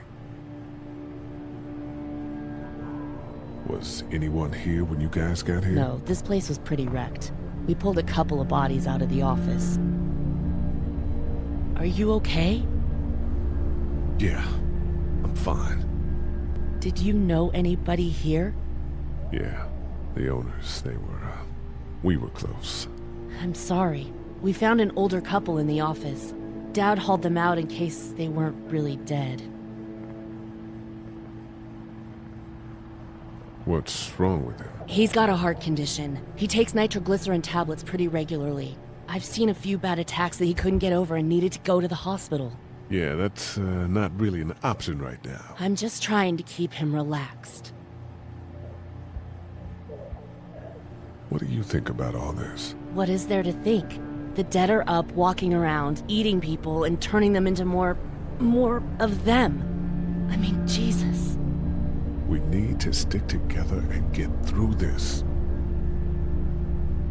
Was anyone here when you guys got here? No, this place was pretty wrecked. We pulled a couple of bodies out of the office. Are you okay? Yeah, I'm fine. Did you know anybody here? Yeah, the owners, we were close. I'm sorry. We found an older couple in the office. Dad hauled them out in case they weren't really dead. What's wrong with him? He's got a heart condition. He takes nitroglycerin tablets pretty regularly. I've seen a few bad attacks that he couldn't get over and needed to go to the hospital. Yeah, that's not really an option right now. I'm just trying to keep him relaxed. What do you think about all this? What is there to think? The dead are up, walking around, eating people, and turning them into more of them. I mean, Jesus. We need to stick together and get through this.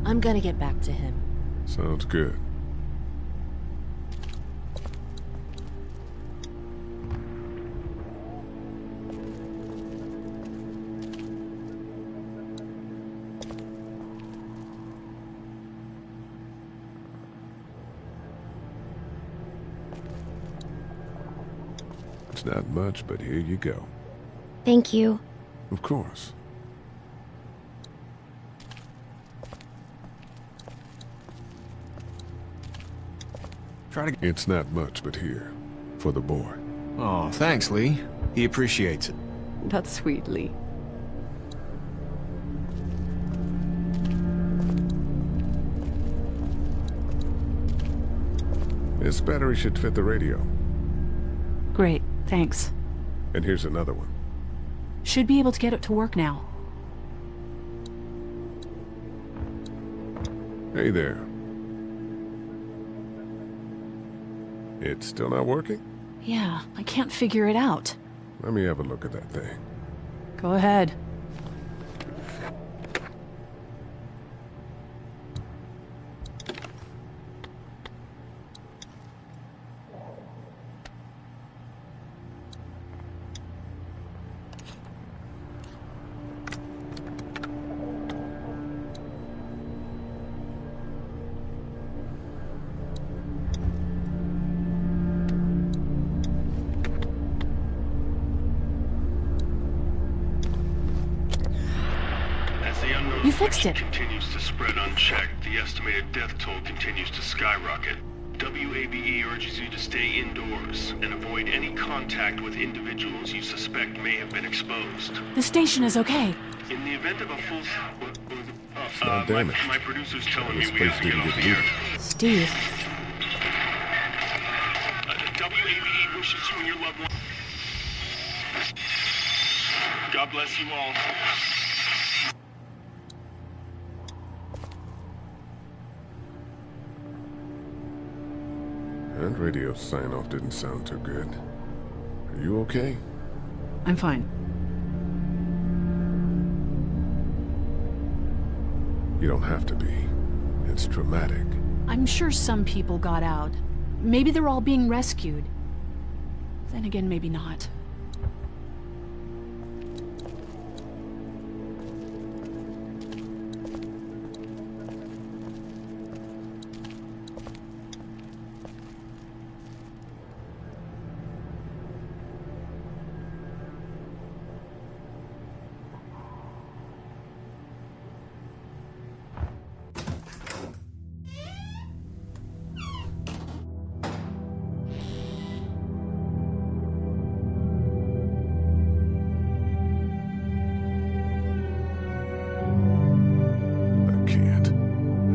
I'm gonna get back to him. Sounds good. It's not much, but here you go. Thank you. Of course. It's not much, but here. For the boy. Oh, thanks, Lee. He appreciates it. That's sweet, Lee. This battery should fit the radio. Great, thanks. And here's another one. Should be able to get it to work now. Hey there. It's still not working? Yeah, I can't figure it out. Let me have a look at that thing. Go ahead. You fixed it. Continues to spread unchecked. The estimated death toll continues to skyrocket. WABE urges you to stay indoors and avoid any contact with individuals you suspect may have been exposed. The station is okay. In the event of a full... It's not damaged. My producer's telling me This we place have to get didn't off get the air. looted. Steve. WABE wishes you and your loved one... God bless you all. That radio sign-off didn't sound too good. Are you okay? I'm fine. You don't have to be. It's dramatic. I'm sure some people got out. Maybe they're all being rescued. Then again, maybe not.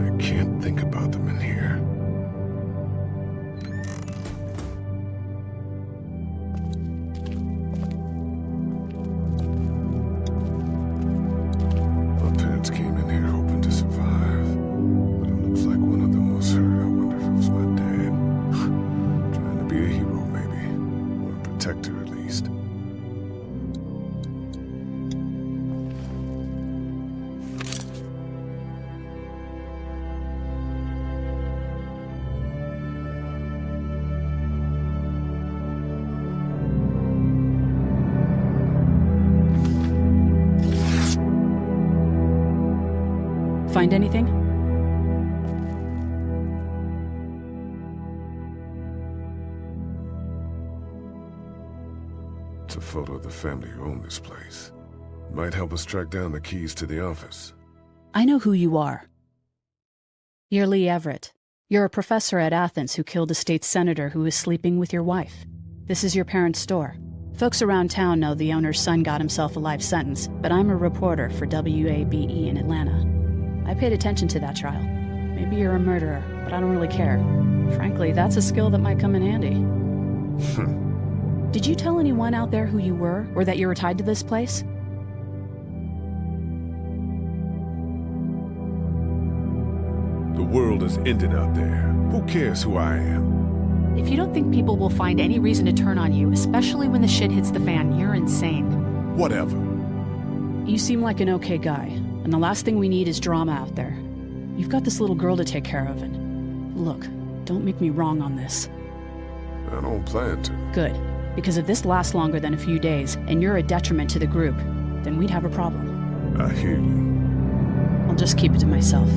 I can't think about them in here. My parents came in here hoping to survive, but it looks like one of them was hurt. I wonder if it was my dad. Trying to be a hero, maybe. Or a protector, at least. Find anything? It's a photo of the family who own this place. Might help us track down the keys to the office. I know who you are. You're Lee Everett. You're a professor at Athens who killed a state senator who was sleeping with your wife. This is your parents' store. Folks around town know the owner's son got himself a life sentence, but I'm a reporter for WABE in Atlanta. I paid attention to that trial. Maybe you're a murderer, but I don't really care. Frankly, that's a skill that might come in handy. Did you tell anyone out there who you were, or that you were tied to this place? The world is ended out there. Who cares who I am? If you don't think people will find any reason to turn on you, especially when the shit hits the fan, you're insane. Whatever. You seem like an okay guy, and the last thing we need is drama out there. You've got this little girl to take care of, and look, don't make me wrong on this. I don't plan to. Good, because if this lasts longer than a few days, and you're a detriment to the group, then we'd have a problem. I hear you. I'll just keep it to myself.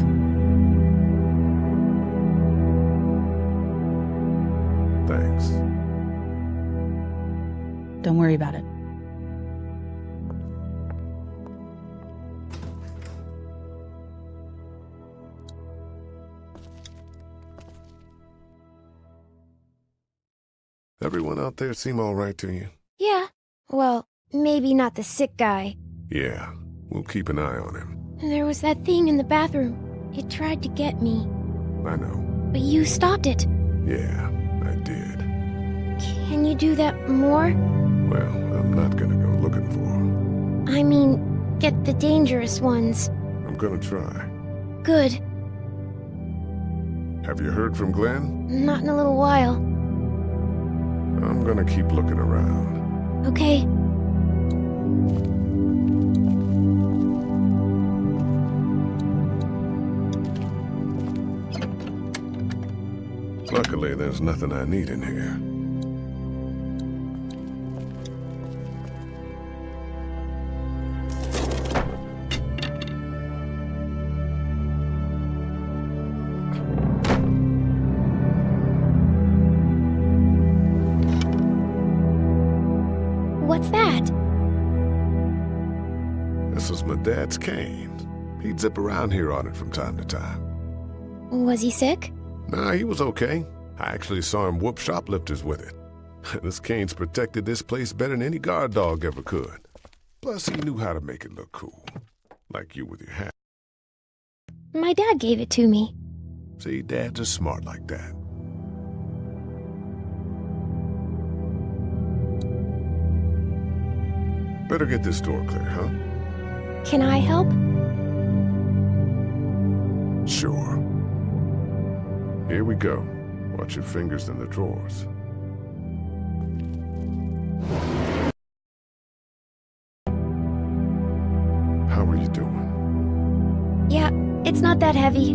Thanks. Don't worry about it. Everyone out there seem all right to you? Yeah. Well, maybe not the sick guy. Yeah, we'll keep an eye on him. There was that thing in the bathroom. It tried to get me. I know. But you stopped it. Yeah, I did. Can you do that more? Well, I'm not gonna go looking for him. I mean, get the dangerous ones. I'm gonna try. Good. Have you heard from Glenn? Not in a little while. I'm gonna keep looking around. Okay. Luckily, there's nothing I need in here. What's that? This was my dad's cane. He'd zip around here on it from time to time. Was he sick? Nah, he was okay. I actually saw him whoop shoplifters with it. This cane's protected this place better than any guard dog ever could. Plus, he knew how to make it look cool. Like you with your hat. My dad gave it to me. See, dads are smart like that. Better get this door clear, huh? Can I help? Sure. Here we go. Watch your fingers in the drawers. How are you doing? Yeah, it's not that heavy.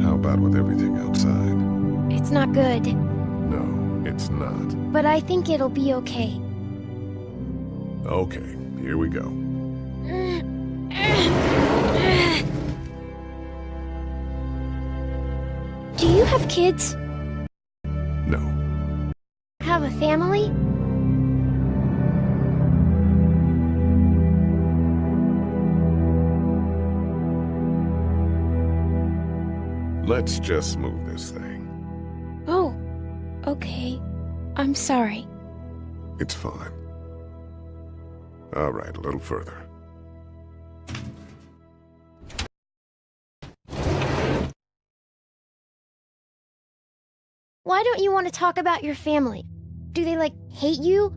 How about with everything outside? It's not good. No, it's not. But I think it'll be okay. Okay, here we go. Do you have kids? No. Have a family? Let's just smooth this thing. Oh, okay. I'm sorry. It's fine. All right, a little further. Why don't you want to talk about your family? Do they, like, hate you?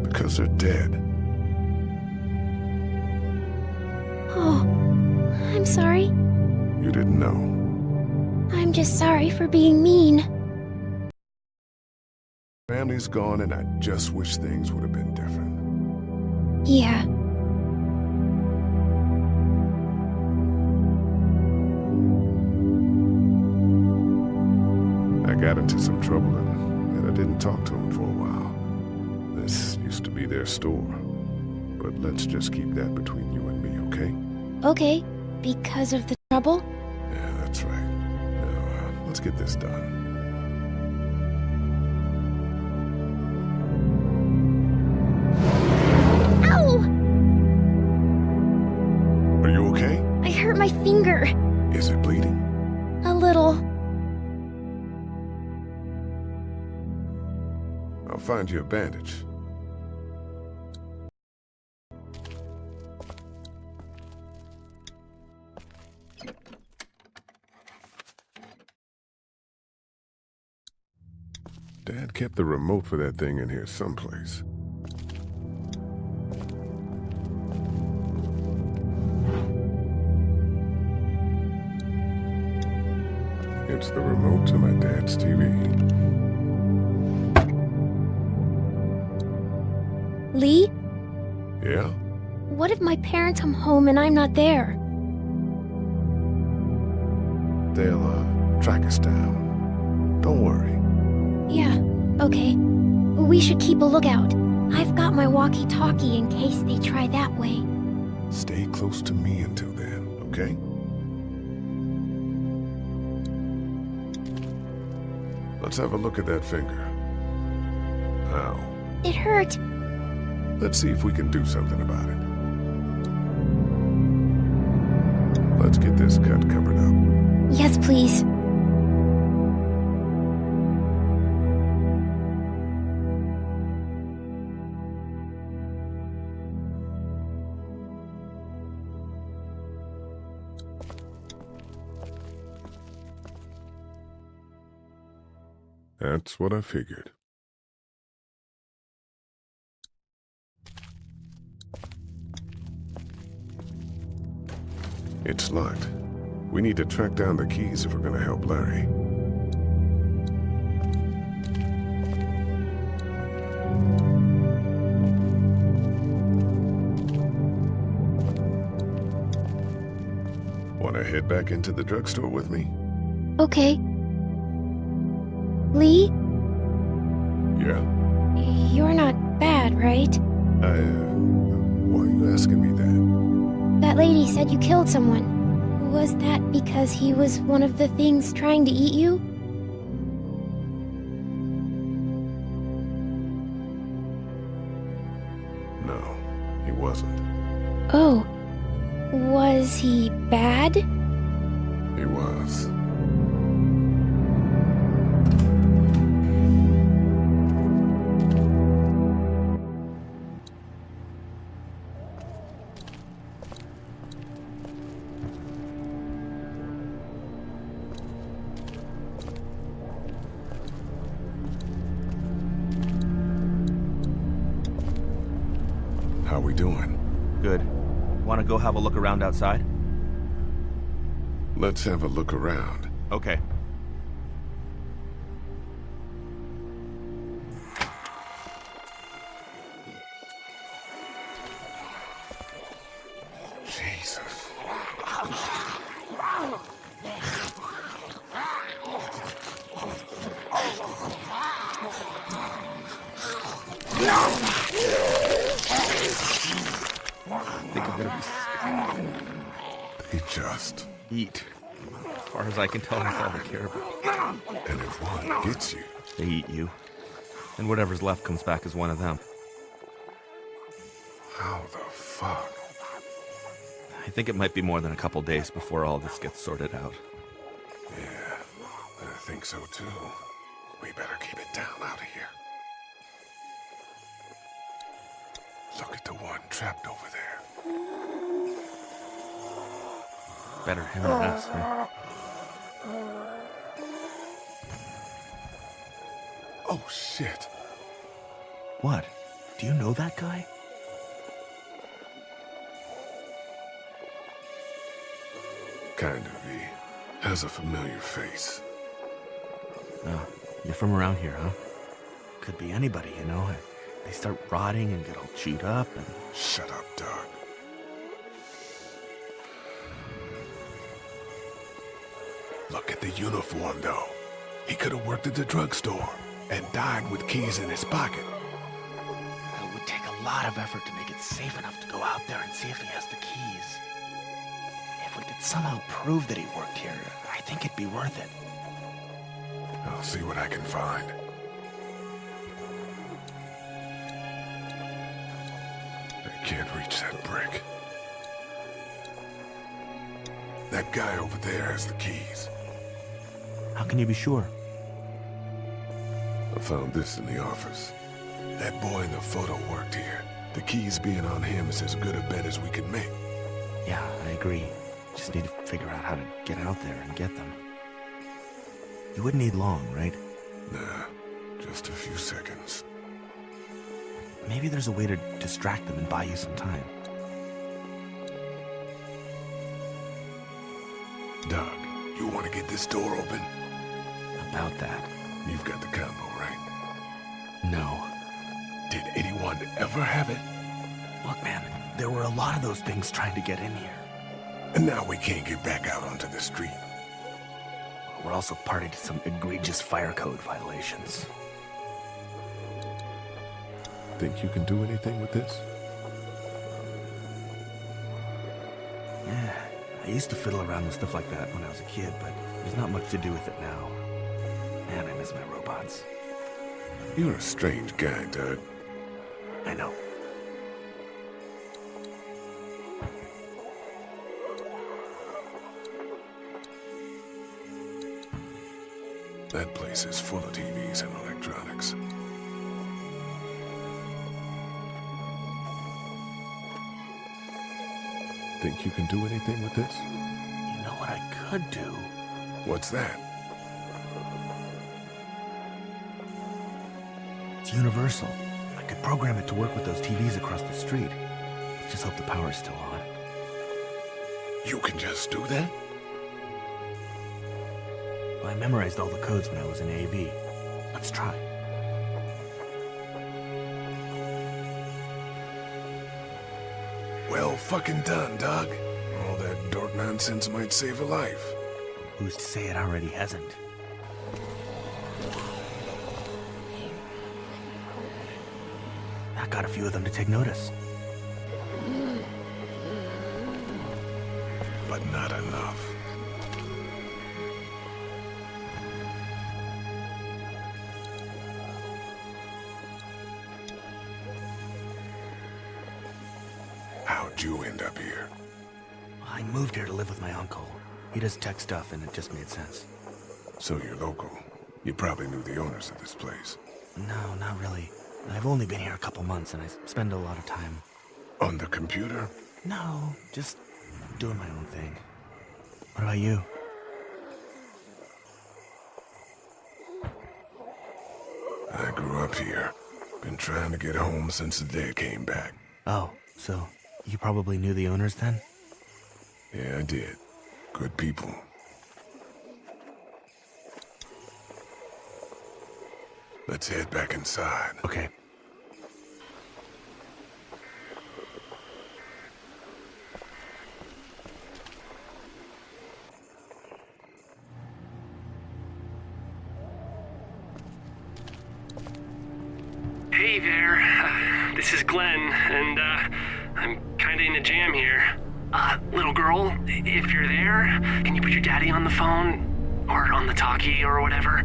Because they're dead. Oh, I'm sorry. You didn't know. I'm just sorry for being mean. Family's gone, and I just wish things would have been different. Yeah. I got into some trouble, and I didn't talk to him for a while. This used to be their store. But let's just keep that between you and me, okay? Okay, because of the trouble? Yeah, that's right. Now, let's get this done. Ow! Are you okay? I hurt my finger. Is it bleeding? A little. I'll find you a bandage. Dad kept the remote for that thing in here someplace. It's the remote to my dad's TV. Lee? Yeah? What if my parents come home and I'm not there? They'll, track us down. Don't worry. Yeah, okay. We should keep a lookout. I've got my walkie-talkie in case they try that way. Stay close to me until then, okay? Let's have a look at that finger. Ow. It hurt. Let's see if we can do something about it. Let's get this cut covered up. Yes, please. That's what I figured. It's locked. We need to track down the keys if we're gonna help Larry. Wanna head back into the drugstore with me? Okay. Lee? Yeah? You're not bad, right? Why are you asking me that? That lady said you killed someone. Was that because he was one of the things trying to eat you? No, he wasn't. Oh. Was he bad? He was. How we doing? Good. Want to go have a look around outside? Let's have a look around. Okay. Jesus. Think I'm gonna They just eat. As far as I can tell, that's all they care about. And if one gets you, they eat you. And whatever's left comes back as one of them. How the fuck? I think it might be more than a couple days before all this gets sorted out. Yeah, I think so too. We better keep it down out of here. Look at the one trapped over there. Better him than us, huh? Oh, shit. What? Do you know that guy? Kind of. He has a familiar face. Oh, you're from around here, huh? Could be anybody, you know? They start rotting and get all chewed up and... Shut up, Doug. Look at the uniform, though. He could have worked at the drugstore and died with keys in his pocket. It would take a lot of effort to make it safe enough to go out there and see if he has the keys. If we could somehow prove that he worked here, I think it'd be worth it. I'll see what I can find. I can't reach that brick. That guy over there has the keys. How can you be sure? I found this in the office. That boy in the photo worked here. The keys being on him is as good a bet as we can make. Yeah, I agree. Just need to figure out how to get out there and get them. You wouldn't need long, right? Nah, just a few seconds. Maybe there's a way to distract them and buy you some time. Doug, you want to get this door open? About that. You've got the combo, right? No. Did anyone ever have it? Look, man, there were a lot of those things trying to get in here. And now we can't get back out onto the street. We're also party to some egregious fire code violations. Think you can do anything with this? Yeah, I used to fiddle around with stuff like that when I was a kid, but there's not much to do with it now. Man, I miss my robots. You're a strange guy, Doug. I know. That place is full of TVs and electronics. Think you can do anything with this? You know what I could do? What's that? It's universal. I could program it to work with those TVs across the street. Just hope the power's still on. You can just do that? Well, I memorized all the codes when I was in AV. Let's try. Well fucking done, Doug. All that dork nonsense might save a life. Who's to say it already hasn't? That got a few of them to take notice. But not enough. How'd you end up here? I moved here to live with my uncle. He does tech stuff, and it just made sense. So you're local. You probably knew the owners of this place. No, not really. I've only been here a couple months, and I spend a lot of time... On the computer? No, just doing my own thing. What about you? I grew up here. Been trying to get home since the day came back. Oh, so you probably knew the owners then? Yeah, I did. Good people. Let's head back inside. Okay. Hey there, this is Glenn, and I'm kinda in a jam here. Little girl, if you're there, can you put your daddy on the phone? Or on the talkie, or whatever?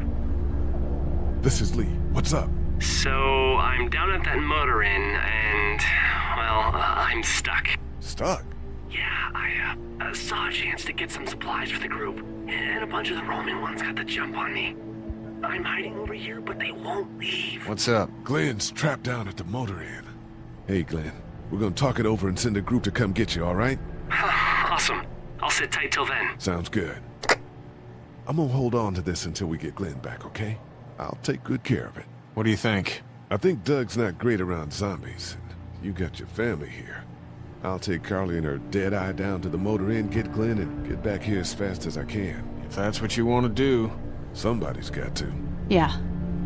This is Lee. What's up? So, I'm down at that motor inn, and, well, I'm stuck. Stuck? Yeah, I saw a chance to get some supplies for the group, and a bunch of the Roman ones got the jump on me. I'm hiding over here, but they won't leave. What's up? Glenn's trapped down at the motor inn. Hey, Glenn. We're gonna talk it over and send a group to come get you, all right? Awesome. I'll sit tight till then. Sounds good. I'm gonna hold on to this until we get Glenn back, okay? I'll take good care of it. What do you think? I think Doug's not great around zombies. You got your family here. I'll take Carly and her dead eye down to the motor inn, get Glenn, and get back here as fast as I can. If that's what you want to do. Somebody's got to. Yeah,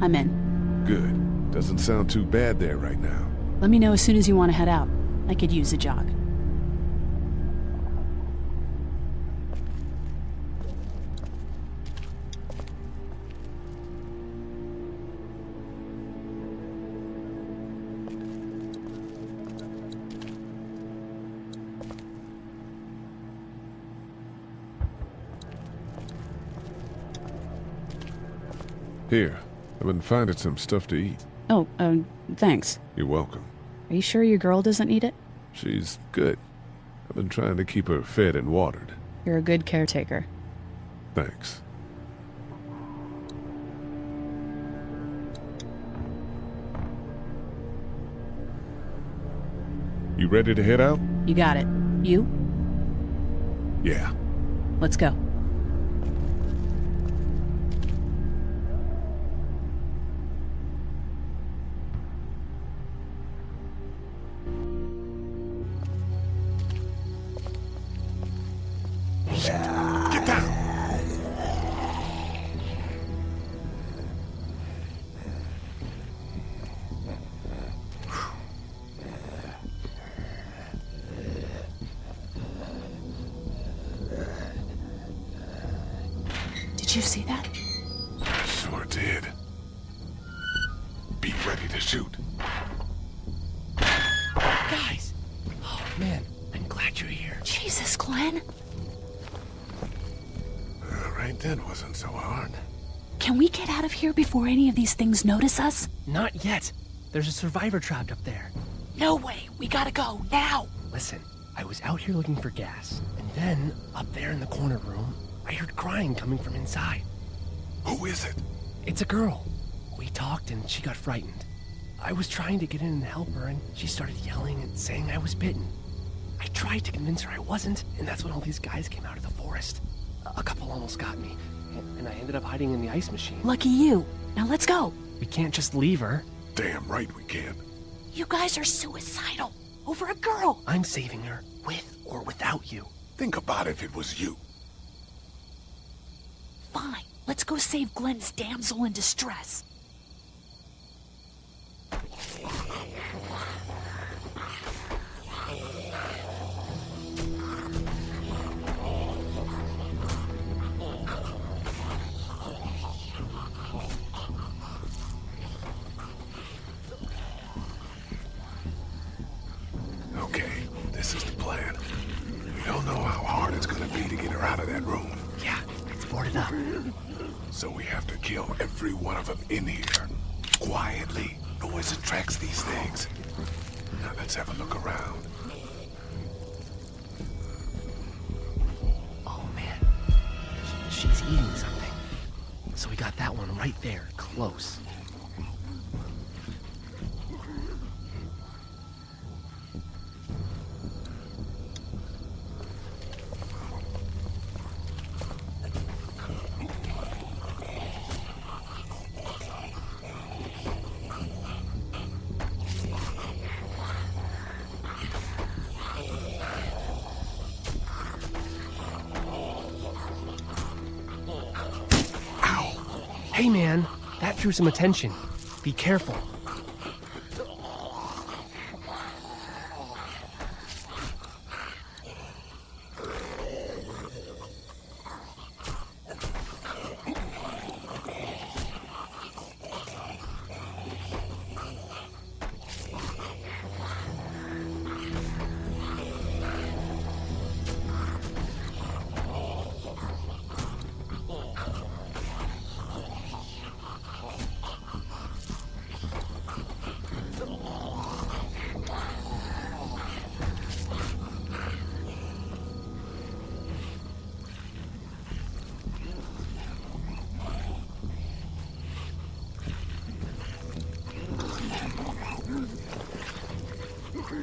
I'm in. Good. Doesn't sound too bad there right now. Let me know as soon as you want to head out. I could use a jog. Here, I've been finding some stuff to eat. Oh, thanks. You're welcome. Are you sure your girl doesn't need it? She's good. I've been trying to keep her fed and watered. You're a good caretaker. Thanks. You ready to head out? You got it. You? Yeah. Let's go. Get down! Did you see that? Sure did. Be ready to shoot. Guys! Oh, man, I'm glad you're here. Jesus, Glenn. Right then wasn't so hard. Can we get out of here before any of these things notice us? Not yet. There's a survivor trapped up there. No way. We gotta go, now. Listen, I was out here looking for gas, and then, up there in the corner room, I heard crying coming from inside. Who is it? It's a girl. We talked and she got frightened. I was trying to get in and help her, and she started yelling and saying I was bitten. I tried to convince her I wasn't, and that's when all these guys came out of the forest. A couple almost got me, and I ended up hiding in the ice machine. Lucky you. Now let's go. We can't just leave her. Damn right we can. You guys are suicidal. Over a girl. I'm saving her, with or without you. Think about if it was you. Fine, let's go save Glenn's damsel in distress. Okay, this is the plan. We don't know how hard it's gonna be to get her out of that room. Yeah, it's boarded up. So we have to kill every one of them in here. Quietly. Noise attracts these things. Now let's have a look around. Oh, man. She's eating something. So we got that one right there, close. Hey man, that drew some attention. Be careful.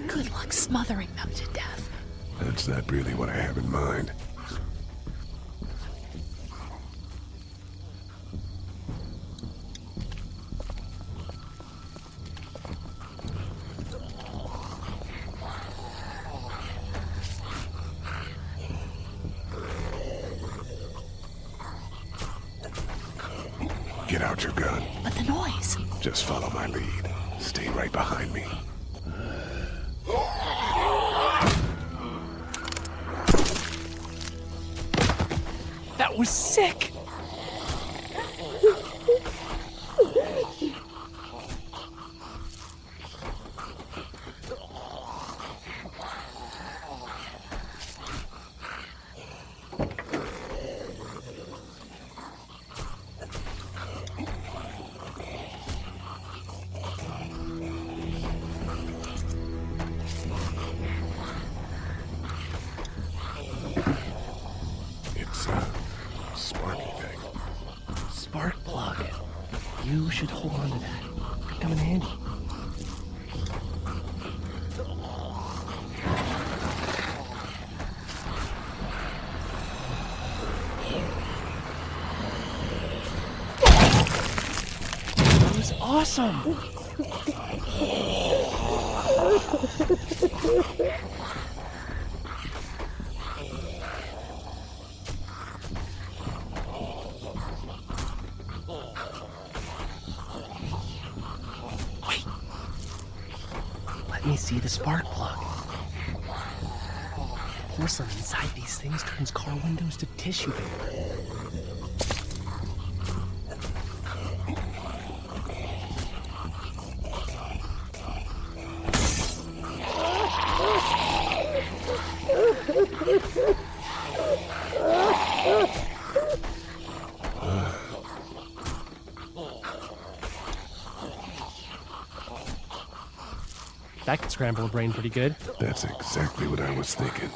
Good luck smothering them to death. That's not really what I have in mind. Get out your gun. But the noise. Just follow my lead. Stay right behind me. That was sick! It's a sparky thing. Spark plug. You should hold on to that. Could come in handy. That was awesome! Wait. Let me see the spark plug. Porcelain inside these things turns car windows to tissue paper. That could scramble a brain pretty good. That's exactly what I was thinking.